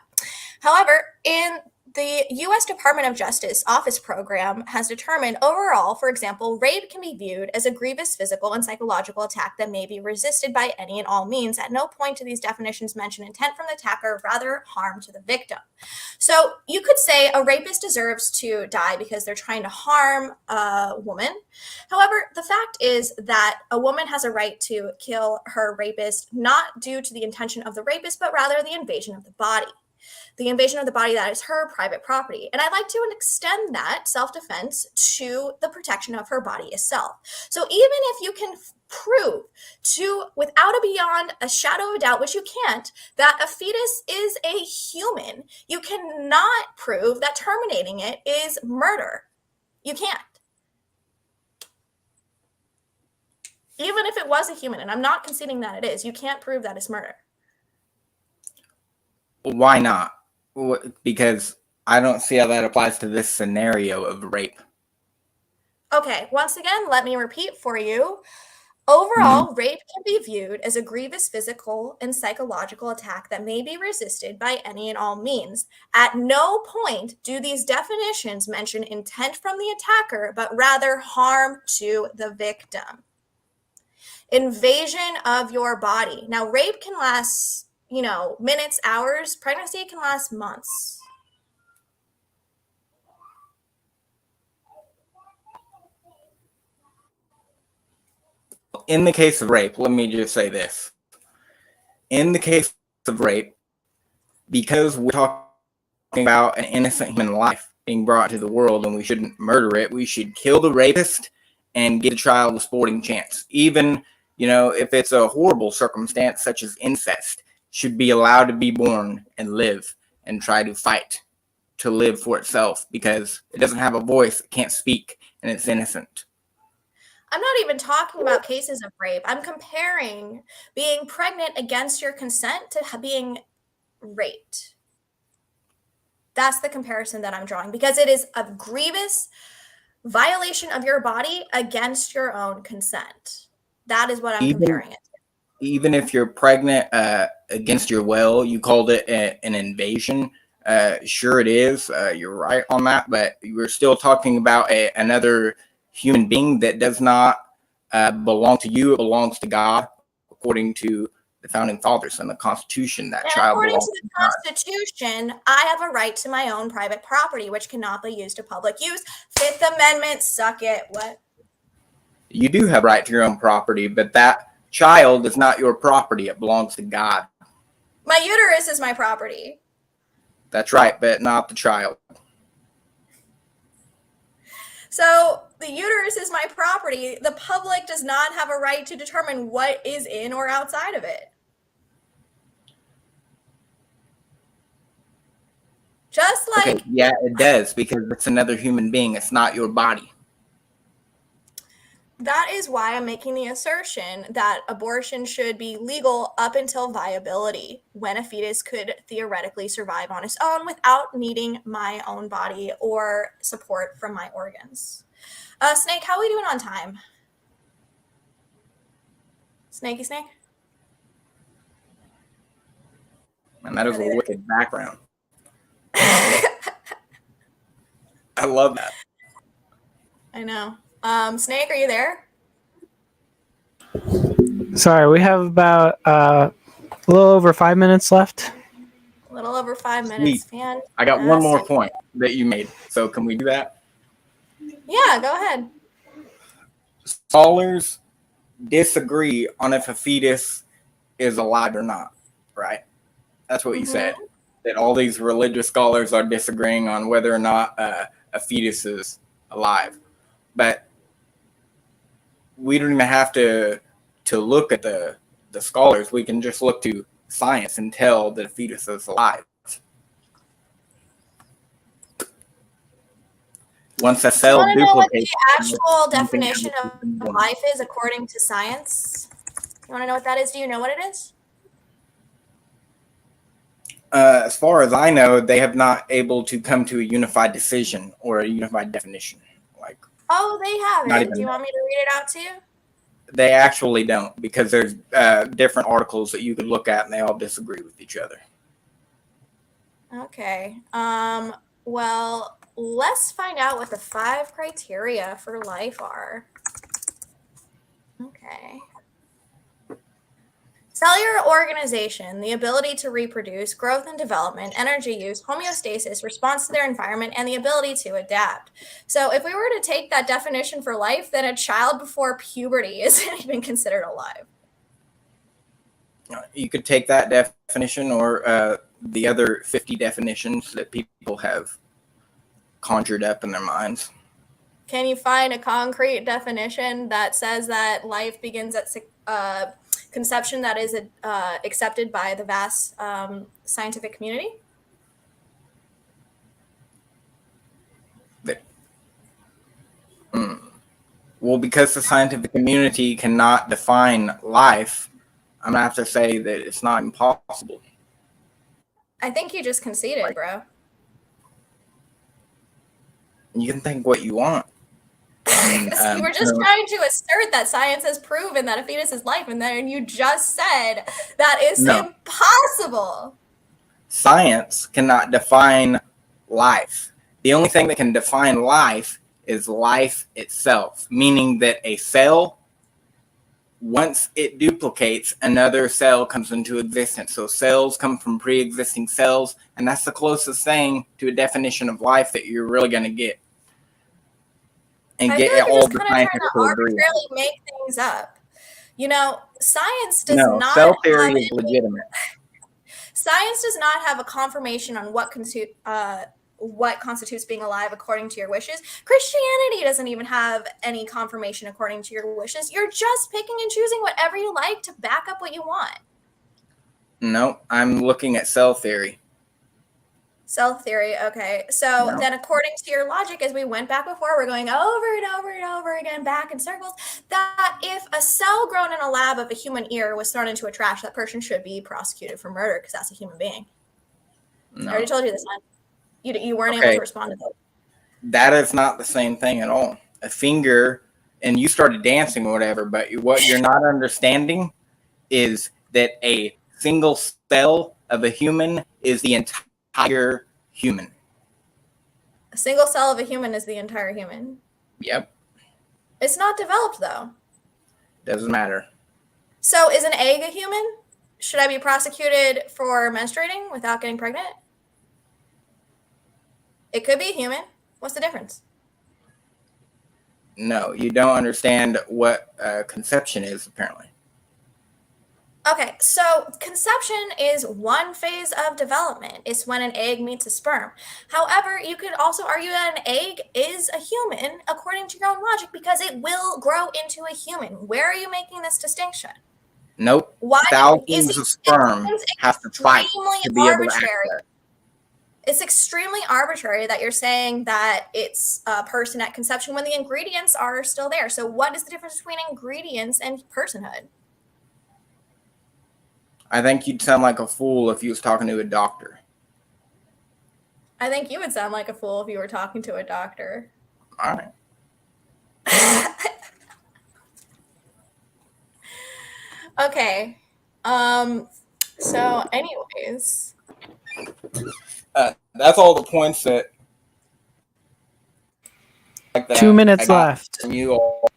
However, in the U.S. Department of Justice Office Program has determined overall, for example, rape can be viewed as a grievous physical and psychological attack that may be resisted by any and all means. At no point do these definitions mention intent from the attacker, rather harm to the victim. So you could say a rapist deserves to die because they're trying to harm a woman. However, the fact is that a woman has a right to kill her rapist, not due to the intention of the rapist, but rather the invasion of the body. The invasion of the body that is her private property. And I'd like to extend that self-defense to the protection of her body itself. So even if you can prove without beyond a shadow of a doubt, which you can't, that a fetus is a human, you cannot prove that terminating it is murder. You can't. Even if it was a human, and I'm not conceding that it is, you can't prove that it's murder. Why not? Because I don't see how that applies to this scenario of rape. Okay, once again, let me repeat for you. Overall, rape can be viewed as a grievous physical and psychological attack that may be resisted by any and all means. At no point do these definitions mention intent from the attacker, but rather harm to the victim. Invasion of your body. Now, rape can last minutes, hours. Pregnancy can last months. in the case of rape, let me just say this. In the case of rape, because we're talking about an innocent human life being brought to the world and we shouldn't murder it, we should kill the rapist and give the child a sporting chance. Even, if it's a horrible circumstance such as incest, should be allowed to be born and live and try to fight to live for itself because it doesn't have a voice, it can't speak, and it's innocent. I'm not even talking about cases of rape. I'm comparing being pregnant against your consent to being raped. That's the comparison that I'm drawing because it is a grievous violation of your body against your own consent. That is what I'm comparing it to. Even if you're pregnant against your will, you called it an invasion. Sure it is. You're right on that, but we're still talking about another human being that does not belong to you. It belongs to God, according to the founding fathers and the Constitution. That child according belongs to the Constitution, I have a right to my own private property, which cannot be used to public use. Fifth Amendment, suck it. What? You do have right to your own property, but that child is not your property. It belongs to God. My uterus is my property. That's right, but not the child. So the uterus is my property. The public does not have a right to determine what is in or outside of it. Just like... Okay, yeah, it does, because it's another human being. It's not your body. That is why I'm making the assertion that abortion should be legal up until viability, when a fetus could theoretically survive on its own without needing my own body or support from my organs. Snake, how are we doing on time? Snakey Snake? And that is a wicked background. I love that. I know. Snake, are you there? Sorry, we have about a little over 5 minutes left. A little over 5 minutes. Sweet. I got one more point that you made. So can we do that? Yeah, go ahead. Scholars disagree on if a fetus is alive or not, right? That's what you said. That all these religious scholars are disagreeing on whether or not a fetus is alive. But we don't even have to look at the scholars. We can just look to science and tell that a fetus is alive. Once a cell duplicates... know what the actual definition of life is according to science? You want to know what that is? Do you know what it is? As far as I know, they have not able to come to a unified decision or a unified definition. Oh, they haven't. Do you want me to read it out to you? They actually don't, because there's different articles that you could look at and they all disagree with each other. Okay. Well, let's find out what the 5 criteria for life are. Okay. Cellular organization, the ability to reproduce, growth and development, energy use, homeostasis, response to their environment, and the ability to adapt. So if we were to take that definition for life, then a child before puberty isn't even considered alive. You could take that definition or the other 50 definitions that people have conjured up in their minds. Can you find a concrete definition that says that life begins at conception that is accepted by the vast scientific community? Well, because the scientific community cannot define life, I'm going to have to say that it's not impossible. I think you just conceded, bro. You can think what you want. You were just trying to assert that science has proven that a fetus is life, and then you just said that is impossible. Science cannot define life. The only thing that can define life is life itself, meaning that a cell, once it duplicates, another cell comes into existence. So cells come from pre-existing cells, and that's the closest thing to a definition of life that you're really going to get. And I get feel like all you're the just kind of trying scientists to to agree. arbitrarily make things up. Science does No, not cell theory have is legitimate. Science does not have a confirmation on what constitutes being alive according to your wishes. Christianity doesn't even have any confirmation according to your wishes. You're just picking and choosing whatever you like to back up what you want. No, I'm looking at cell theory. Cell theory, okay. So then according to your logic, as we went back before, we're going over and over and over again, back in circles, that if a cell grown in a lab of a human ear was thrown into a trash, that person should be prosecuted for murder because that's a human being. No. I already told you this one. You weren't able to respond to that. That is not the same thing at all. A finger, and you started dancing or whatever, but what you're not understanding is that a single cell of a human is the entire human. A single cell of a human is the entire human. Yep. It's not developed, though. Doesn't matter. So is an egg a human? Should I be prosecuted for menstruating without getting pregnant? It could be a human. What's the difference? No, you don't understand what conception is, apparently. Okay, so conception is one phase of development. It's when an egg meets a sperm. However, you could also argue that an egg is a human according to your own logic because it will grow into a human. Where are you making this distinction? Nope. Why Thousands of sperm have to fight to be able to act. It's extremely arbitrary that you're saying that it's a person at conception when the ingredients are still there. So what is the difference between ingredients and personhood? I think you'd sound like a fool if you was talking to a doctor. I think you would sound like a fool if you were talking to a doctor. All right. Okay. So anyways. That's all the points that 2 minutes left. From you all.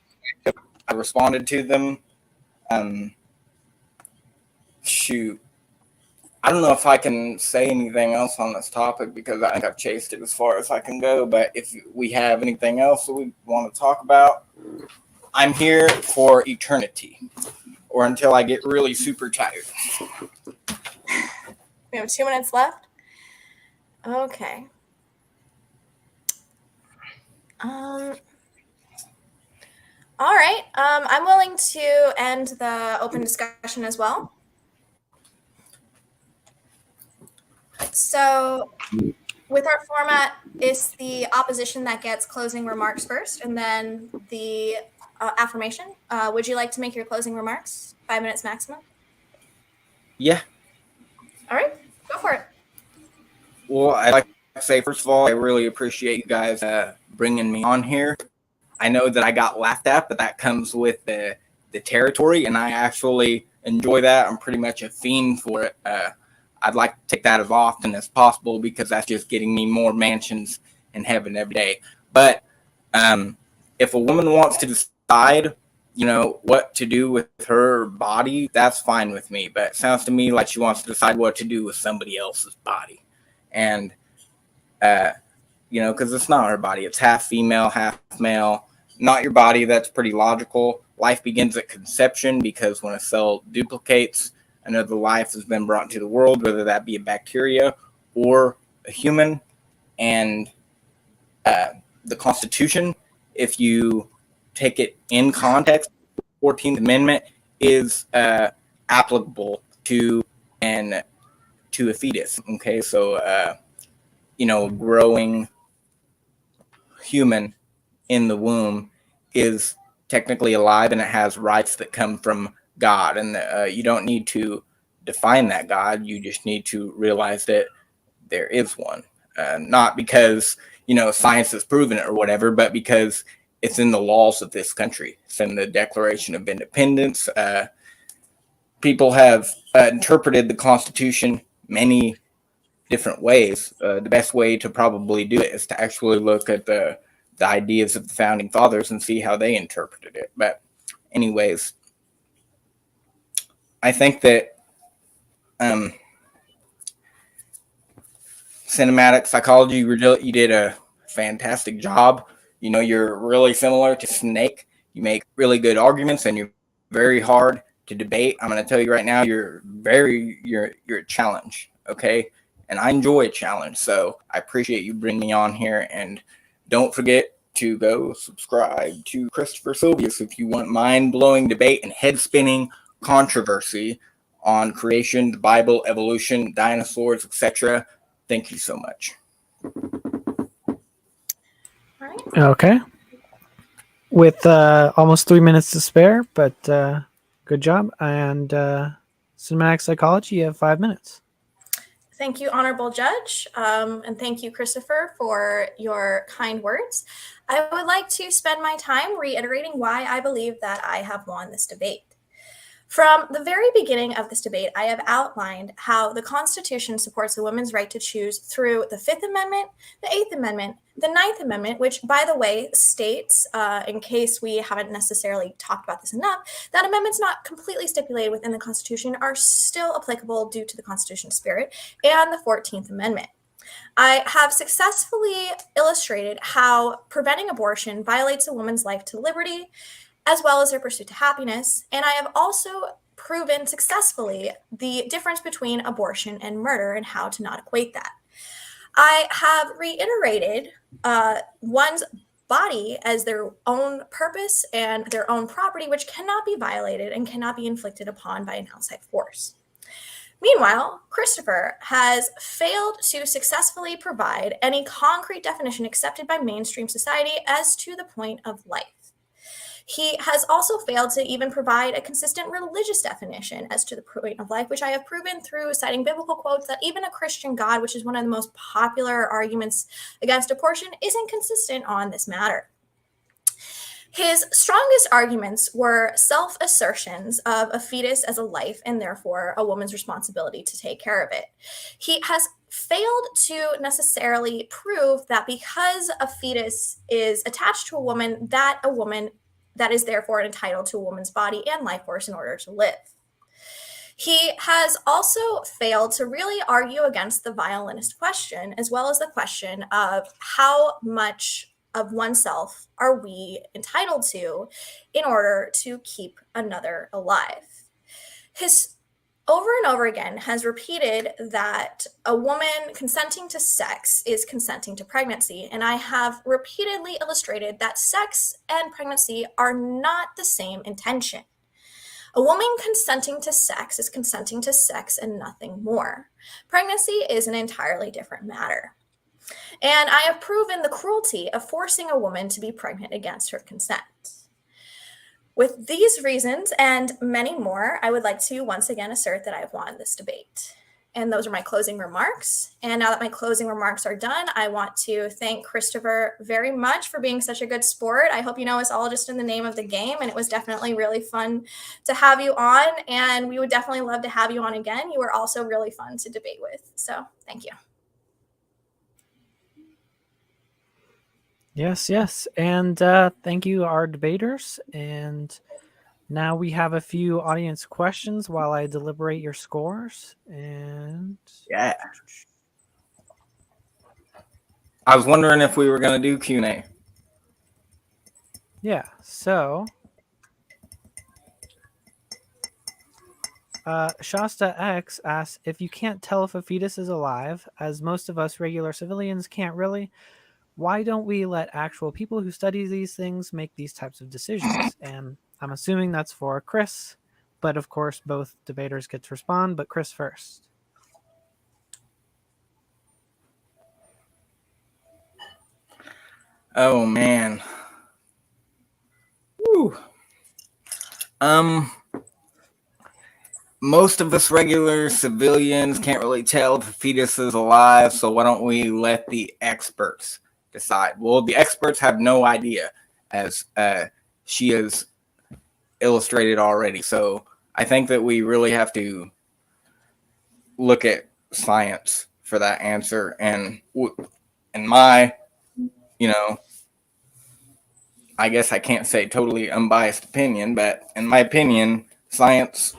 I responded to them. Shoot. I don't know if I can say anything else on this topic because I think I've chased it as far as I can go. But if we have anything else that we want to talk about, I'm here for eternity or until I get really super tired. We have 2 minutes left. Okay. All right. I'm willing to end the open discussion as well. So with our format, it's the opposition that gets closing remarks first and then the affirmation. Would you like to make your closing remarks? 5 minutes maximum? Yeah. All right. Go for it. Well, I'd like to say, first of all, I really appreciate you guys bringing me on here. I know that I got laughed at, but that comes with the territory, and I actually enjoy that. I'm pretty much a fiend for it. I'd like to take that as often as possible because that's just getting me more mansions in heaven every day. But if a woman wants to decide, what to do with her body, that's fine with me. But it sounds to me like she wants to decide what to do with somebody else's body. And, because it's not her body. It's half female, half male. Not your body. That's pretty logical. Life begins at conception because when a cell duplicates, another life has been brought into the world, whether that be a bacteria or a human. And the Constitution, if you take it in context, the 14th Amendment is applicable to a fetus. Okay, so growing human in the womb is technically alive and it has rights that come from God, and you don't need to define that God. You just need to realize that there is one, not because science has proven it or whatever, but because it's in the laws of this country. It's in the Declaration of Independence. People have interpreted the Constitution many different ways. The best way to probably do it is to actually look at the ideas of the founding fathers and see how they interpreted it. But anyways, I think that cinematic psychology, you did a fantastic job. You're really similar to Snake. You make really good arguments and you're very hard to debate. I'm going to tell you right now, you're a challenge, okay? And I enjoy a challenge, so I appreciate you bringing me on here. And don't forget to go subscribe to Christopher Silvius if you want mind-blowing debate and head-spinning controversy on creation, the Bible, evolution, dinosaurs, etc. Thank you so much. All right. Okay. With almost 3 minutes to spare, but good job. And cinematic psychology, you have 5 minutes. Thank you, Honorable Judge, and thank you, Christopher, for your kind words. I would like to spend my time reiterating why I believe that I have won this debate. From the very beginning of this debate, I have outlined how the Constitution supports a woman's right to choose through the Fifth Amendment, the Eighth Amendment, the Ninth Amendment, which, by the way, states, in case we haven't necessarily talked about this enough, that amendments not completely stipulated within the Constitution are still applicable due to the Constitution's spirit, and the 14th Amendment. I have successfully illustrated how preventing abortion violates a woman's life to liberty, as well as their pursuit to happiness. And I have also proven successfully the difference between abortion and murder and how to not equate that. I have reiterated one's body as their own purpose and their own property, which cannot be violated and cannot be inflicted upon by an outside force. Meanwhile, Christopher has failed to successfully provide any concrete definition accepted by mainstream society as to the point of life. He has also failed to even provide a consistent religious definition as to the point of life, which I have proven through citing biblical quotes that even a Christian God, which is one of the most popular arguments against abortion, isn't consistent on this matter. His strongest arguments were self-assertions of a fetus as a life and therefore a woman's responsibility to take care of it. He has failed to necessarily prove that because a fetus is attached to a woman that is therefore entitled to a woman's body and life force in order to live. He has also failed to really argue against the violinist question, as well as the question of how much of oneself are we entitled to in order to keep another alive. His over and over again has repeated that a woman consenting to sex is consenting to pregnancy. And I have repeatedly illustrated that sex and pregnancy are not the same intention. A woman consenting to sex is consenting to sex and nothing more. Pregnancy is an entirely different matter. And I have proven the cruelty of forcing a woman to be pregnant against her consent. With these reasons and many more, I would like to once again assert that I've won this debate. And those are my closing remarks. And now that my closing remarks are done, I want to thank Christopher very much for being such a good sport. I hope you know it's all just in the name of the game, and it was definitely really fun to have you on, and we would definitely love to have you on again. You were also really fun to debate with. So thank you. Yes. And thank you, our debaters. And now we have a few audience questions while I deliberate your scores. And Yeah. I was wondering if we were going to do Q&A. yeah, so Shasta X asks, if you can't tell if a fetus is alive, as most of us regular civilians can't really, why don't we let actual people who study these things make these types of decisions? And I'm assuming that's for Chris, but of course both debaters get to respond, but Chris first. Oh, man. Woo. Most of us regular civilians can't really tell if a fetus is alive, so why don't we let the experts decide? Well, the experts have no idea, as she has illustrated already. So I think that we really have to look at science for that answer. And in my, I guess I can't say totally unbiased opinion, but in my opinion, science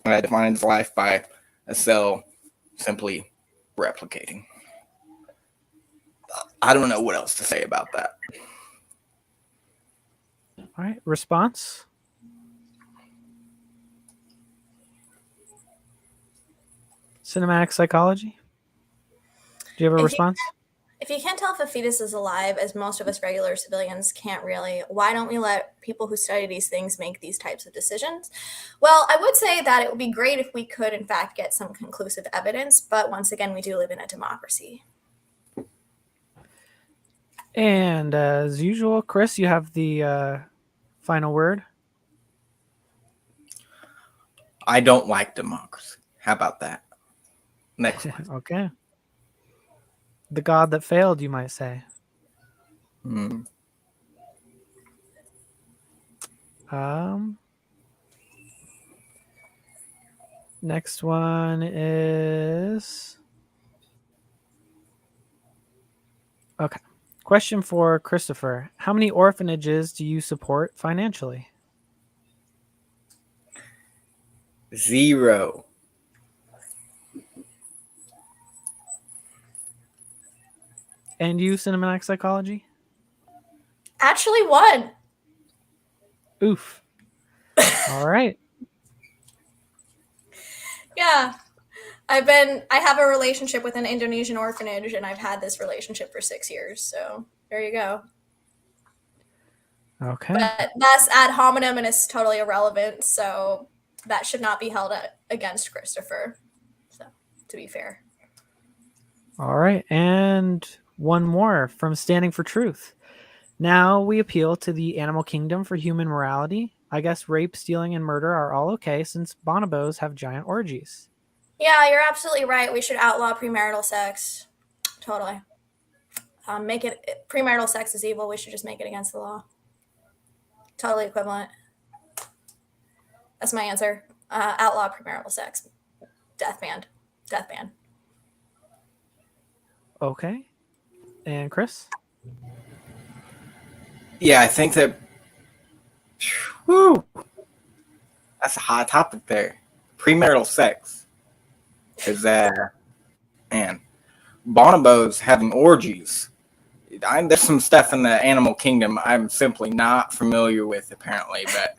defines life by a cell simply replicating. I don't know what else to say about that. All right, response? Cinematic psychology. Do you have a If you response? if you can't tell if a fetus is alive, as most of us regular civilians can't really, why don't we let people who study these things make these types of decisions? Well, I would say that it would be great if we could, in fact, get some conclusive evidence, but once again, we do live in a democracy. And as usual, Chris, you have the final word. I don't like democracy. How about that? Next one. Okay. The god that failed, you might say. Hmm. Um, Next one is okay. Question for Christopher: how many orphanages do you support financially? 0. And you, cinematic psychology? Actually, one. Oof. All right. Yeah. I have a relationship with an Indonesian orphanage, and I've had this relationship for 6 years. So there you go. Okay. But that's ad hominem and it's totally irrelevant. So that should not be held against Christopher. So to be fair. All right. And one more from Standing for Truth. Now we appeal to the animal kingdom for human morality. I guess rape, stealing, and murder are all okay since bonobos have giant orgies. Yeah, you're absolutely right. We should outlaw premarital sex. Totally. Make it premarital sex is evil. We should just make it against the law. Totally equivalent. That's my answer. Outlaw premarital sex. Death ban. Death ban. Okay. And Chris? Yeah, I think that. Whew, that's a hot topic there. Premarital sex. Is man, bonobos having orgies. There's some stuff in the animal kingdom I'm simply not familiar with, apparently, but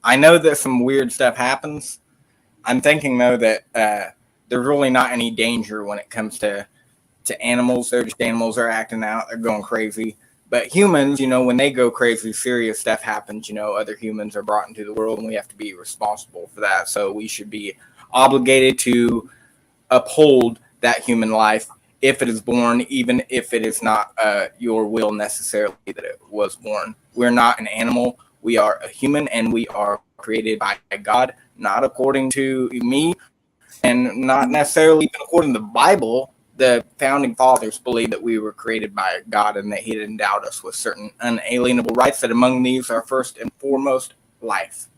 I know that some weird stuff happens. I'm thinking though that there's really not any danger when it comes to animals. They're just animals. They're acting out. They're going crazy. But humans, when they go crazy, serious stuff happens. Other humans are brought into the world, and we have to be responsible for that. So we should be obligated to uphold that human life if it is born, even if it is not your will necessarily that it was born. We're not an animal. We are a human, and we are created by God, not according to me, and not necessarily even according to the Bible. The founding fathers believed that we were created by God and that He had endowed us with certain unalienable rights, that among these are first and foremost life.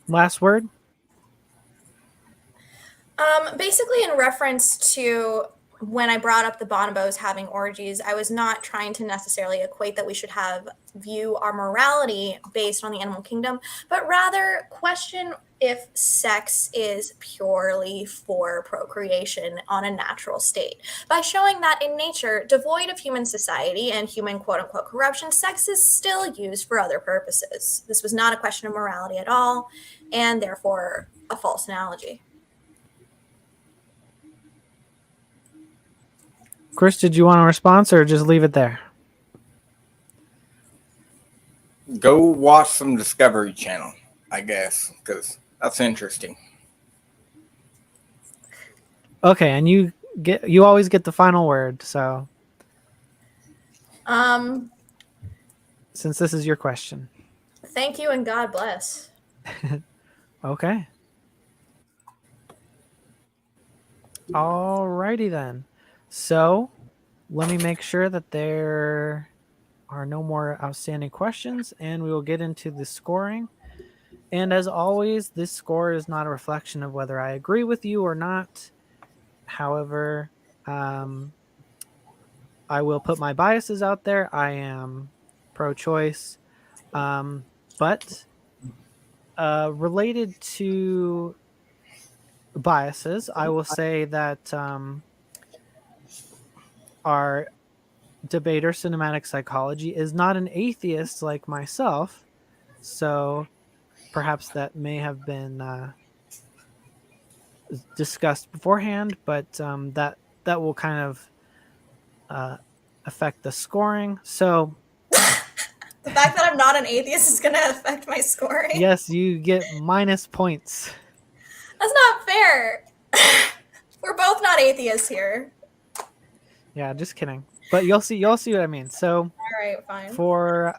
Last word? Basically, in reference to when I brought up the bonobos having orgies, I was not trying to necessarily equate that we should view our morality based on the animal kingdom, but rather question if sex is purely for procreation on a natural state. By showing that in nature, devoid of human society and human quote unquote corruption, sex is still used for other purposes. This was not a question of morality at all, and therefore a false analogy. Chris, did you want a response or just leave it there? Go watch some Discovery Channel, I guess, because that's interesting. Okay, and you always get the final word, so Um, since this is your question. Thank you and God bless. Okay. Alrighty then. So let me make sure that there are no more outstanding questions, and we will get into the scoring. And as always, this score is not a reflection of whether I agree with you or not. However, I will put my biases out there. I am pro-choice, but related to biases, I will say that our debater, cinematic psychology, is not an atheist like myself. So perhaps that may have been discussed beforehand, but that will kind of uh, affect the scoring. So The fact that I'm not an atheist is going to affect my scoring. yes, you get minus points. That's not fair. We're both not atheists here. Yeah, just kidding. But you'll see what I mean. So All right, fine. for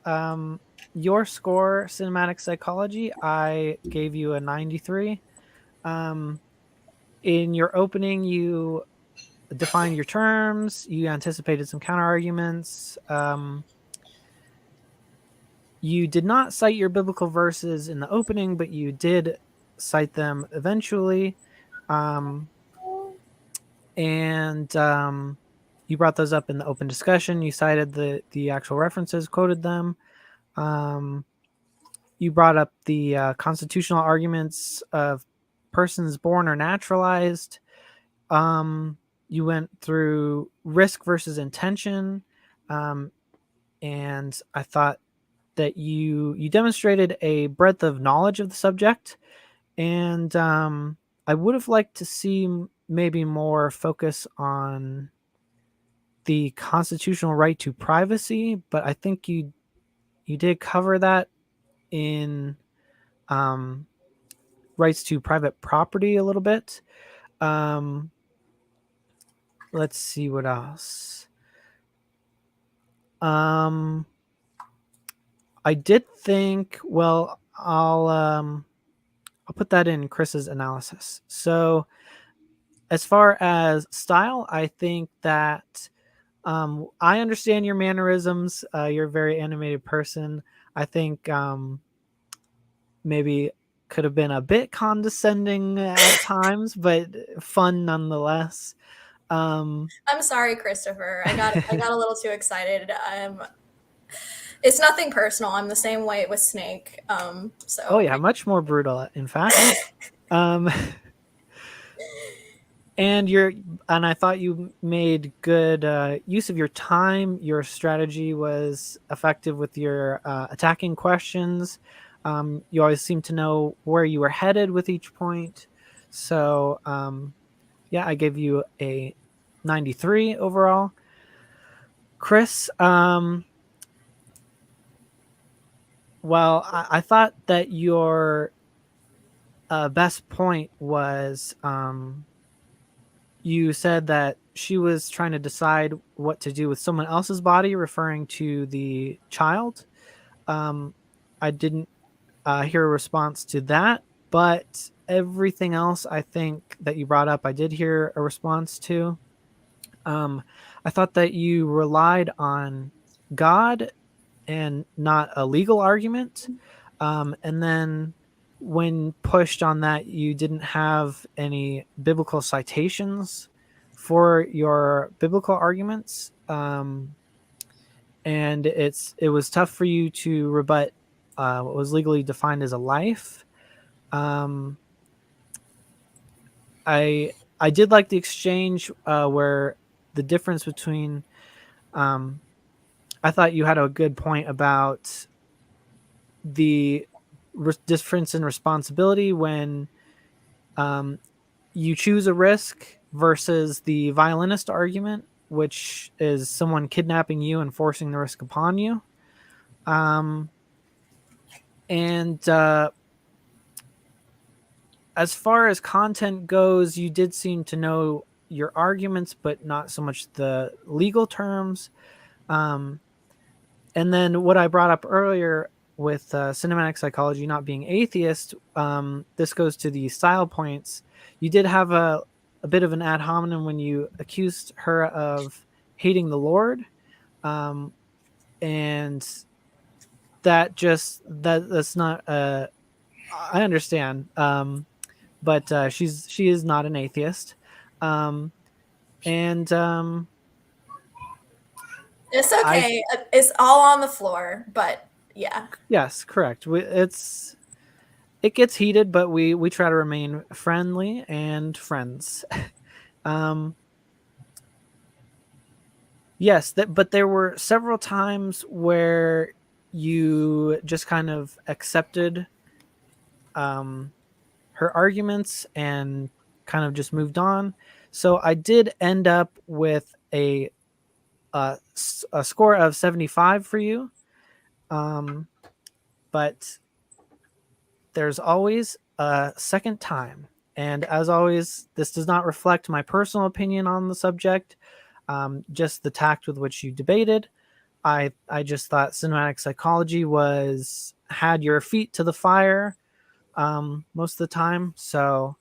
your score, cinematic psychology, I gave you a 93. Um, in your opening, you defined your terms. You anticipated some counter arguments. You did not cite your biblical verses in the opening, but you did cite them eventually. Um, and you brought those up in the open discussion. You cited the actual references, quoted them. Um, you brought up the constitutional arguments of persons born or naturalized. You went through risk versus intention, um, and I thought that you demonstrated a breadth of knowledge of the subject, and I would have liked to see maybe more focus on the constitutional right to privacy, but I think you did cover that in um, rights to private property a little bit. Um, let's see what else. Um, I did think. Well, I'll put that in Chris's analysis. So as far as style, I think that I understand your mannerisms. You're a very animated person. I think maybe could have been a bit condescending at times, but fun nonetheless. Um, I'm sorry, Christopher. I got a little too excited. It's nothing personal. I'm the same way with Snake. oh So yeah, much more brutal, in fact. Um, and I thought you made good use of your time. Your strategy was effective with your attacking questions. You always seem to know where you were headed with each point. So yeah, I gave you a 93 overall. Chris, well, I thought that your best point was you said that she was trying to decide what to do with someone else's body, referring to the child. Um, I didn't hear a response to that, but everything else I think that you brought up, I did hear a response to. Um, I thought that you relied on God and not a legal argument. And then when pushed on that, you didn't have any biblical citations for your biblical arguments. And it was tough for you to rebut what was legally defined as a life. Um, I did like the exchange where the difference between um, I thought you had a good point about the difference in responsibility when um, you choose a risk versus the violinist argument, which is someone kidnapping you and forcing the risk upon you. Um, and as far as content goes, you did seem to know your arguments, but not so much the legal terms. Um, and then what I brought up earlier with cinematic psychology not being atheist, this goes to the style points. You did have a bit of an ad hominem when you accused her of hating the Lord, um, and that's not. I understand, but she is not an atheist, um, and it's I okay. It's all on the floor, but yeah. yes, correct. It gets heated, but we try to remain friendly and friends. um, yes, but there were several times where you just kind of accepted her arguments and kind of just moved on. So I did end up with a score of 75 for you. But there's always a second time. And as always, this does not reflect my personal opinion on the subject, just the tact with which you debated. I just thought cinematic psychology had your feet to the fire most of the time. So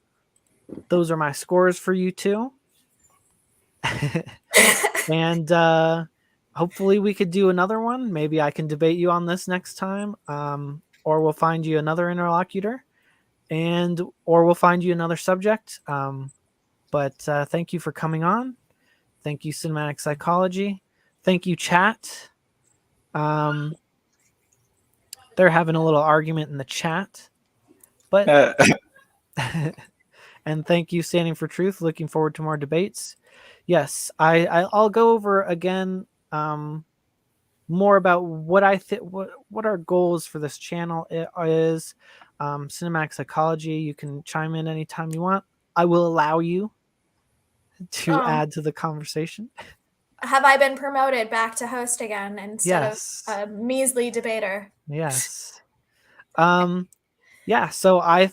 those are my scores for you two. And hopefully we could do another one. Maybe I can debate you on this next time, or we'll find you another interlocutor, or we'll find you another subject. But thank you for coming on. Thank you, Cinematic Psychology. Thank you, chat. They're having a little argument in the chat, but and thank you, Standing for Truth. Looking forward to more debates. Yes, I'll go over again more about what I think, what our goals for this channel is. Cinematic Psychology. You can chime in anytime you want. I will allow you to add to the conversation. Have I been promoted back to host again instead Yes. of a measly debater? Yes. Yeah. So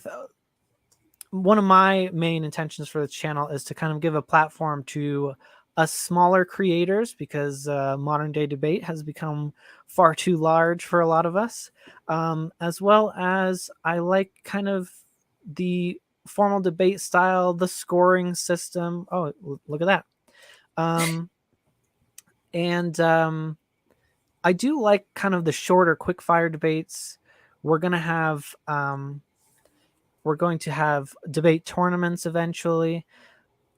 one of my main intentions for the channel is to kind of give a platform to us smaller creators, because modern day debate has become far too large for a lot of us, as well as I like kind of the formal debate style, the scoring system. Oh, look at that. And I do like kind of the shorter quick fire debates. We're going to have debate tournaments eventually,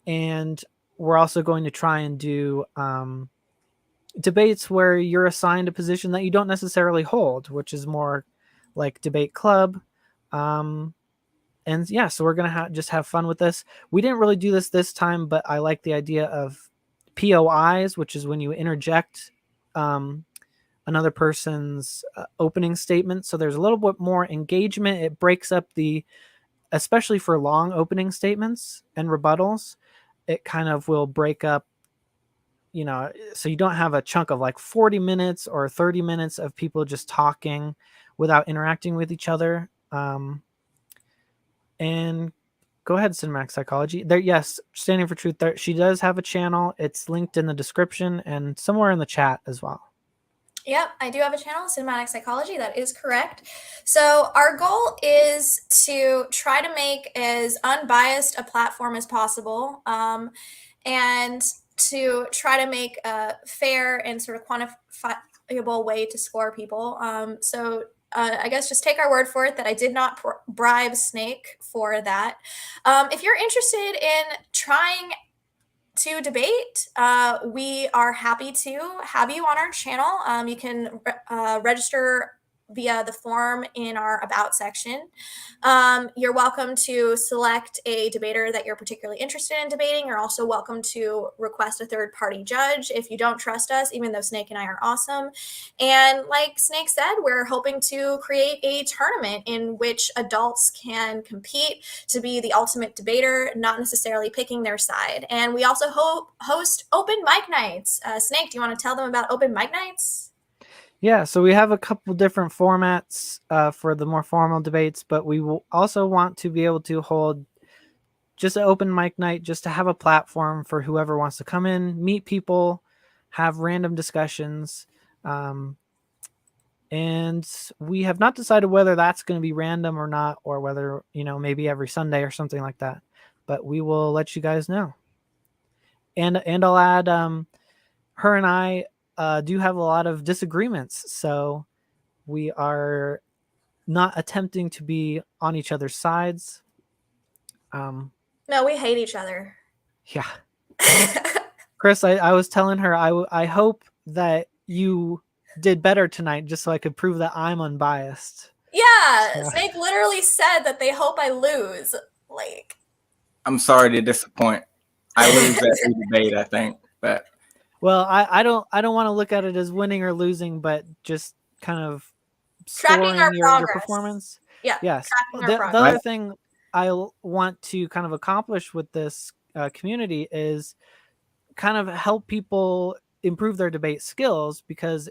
and we're also going to try and do debates where you're assigned a position that you don't necessarily hold, which is more like debate club. And yeah, so we're going to just have fun with this. We didn't really do this time, but I like the idea of POIs, which is when you interject another person's opening statement. So there's a little bit more engagement. It breaks up especially for long opening statements and rebuttals, it kind of will break up, so you don't have a chunk of like 40 minutes or 30 minutes of people just talking without interacting with each other. And go ahead, Cinematic Psychology. There, yes, Standing for Truth. There, she does have a channel. It's linked in the description and somewhere in the chat as well. Yep, I do have a channel, Cinematic Psychology. That is correct. So our goal is to try to make as unbiased a platform as possible, and to try to make a fair and sort of quantifiable way to score people. So I guess just take our word for it that I did not bribe Snake for that. If you're interested in trying to debate, we are happy to have you on our channel. You can register via the form in our About section. You're welcome to select a debater that you're particularly interested in debating. You're also welcome to request a third-party judge if you don't trust us, even though Snake and I are awesome. And like Snake said, we're hoping to create a tournament in which adults can compete to be the ultimate debater, not necessarily picking their side. And we also host open mic nights. Snake, do you want to tell them about open mic nights? Yeah, so we have a couple different formats for the more formal debates, but we will also want to be able to hold just an open mic night, just to have a platform for whoever wants to come in, meet people, have random discussions. And we have not decided whether that's going to be random or not, or whether, maybe every Sunday or something like that. But we will let you guys know. And I'll add, her and I do have a lot of disagreements, so we are not attempting to be on each other's sides. No, we hate each other. Yeah. Chris, I was telling her I hope that you did better tonight, just so I could prove that I'm unbiased. Yeah, Snake literally said that they hope I lose. Like, I'm sorry to disappoint. I lose every debate, I think, but well, I don't want to look at it as winning or losing, but just kind of Tracking our scoring your progress. performance. Yeah, Yes. tracking our The progress. other thing want to kind of accomplish with this community is kind of help people improve their debate skills, because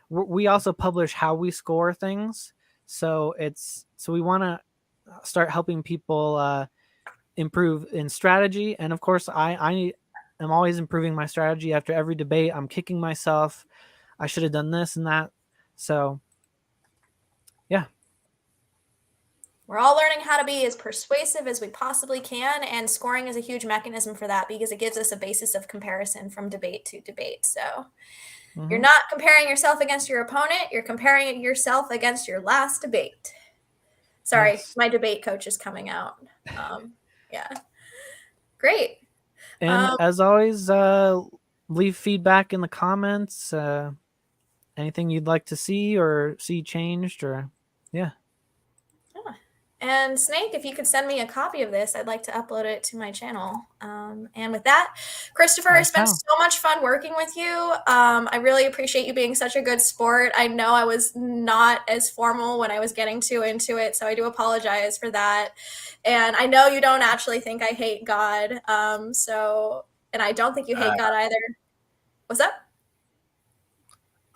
we also publish how we score things. So we want to start helping people improve in strategy. And of course, I am always improving my strategy after every debate. I'm kicking myself. I should have done this and that. So yeah. We're all learning how to be as persuasive as we possibly can, and scoring is a huge mechanism for that because it gives us a basis of comparison from debate to debate. So you're not comparing yourself against your opponent, you're comparing yourself against your last debate. Sorry, Yes. my debate coach is coming out. Yeah. Great. And as always, leave feedback in the comments. Anything you'd like to see or see changed, or yeah. And Snake, if you could send me a copy of this, I'd like to upload it to my channel. And with that, Christopher, it's been so much fun working with you. I really appreciate you being such a good sport. I know I was not as formal when I was getting too into it, so I do apologize for that. And I know you don't actually think I hate God. And I don't think you hate God either. What's up?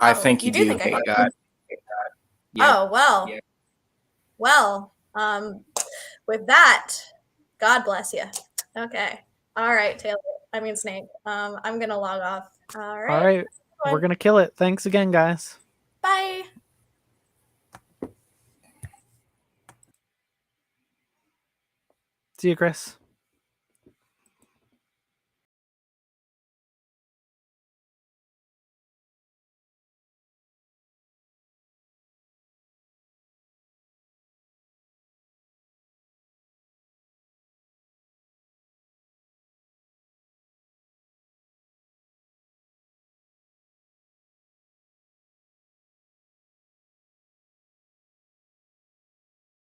I think you do think I hate God. Yeah. Oh, well. Yeah. Well, with that, God bless you. Okay. All right, Taylor. I mean, Snake. I'm going to log off. All right. All right. We're going to kill it. Thanks again, guys. Bye. See you, Chris.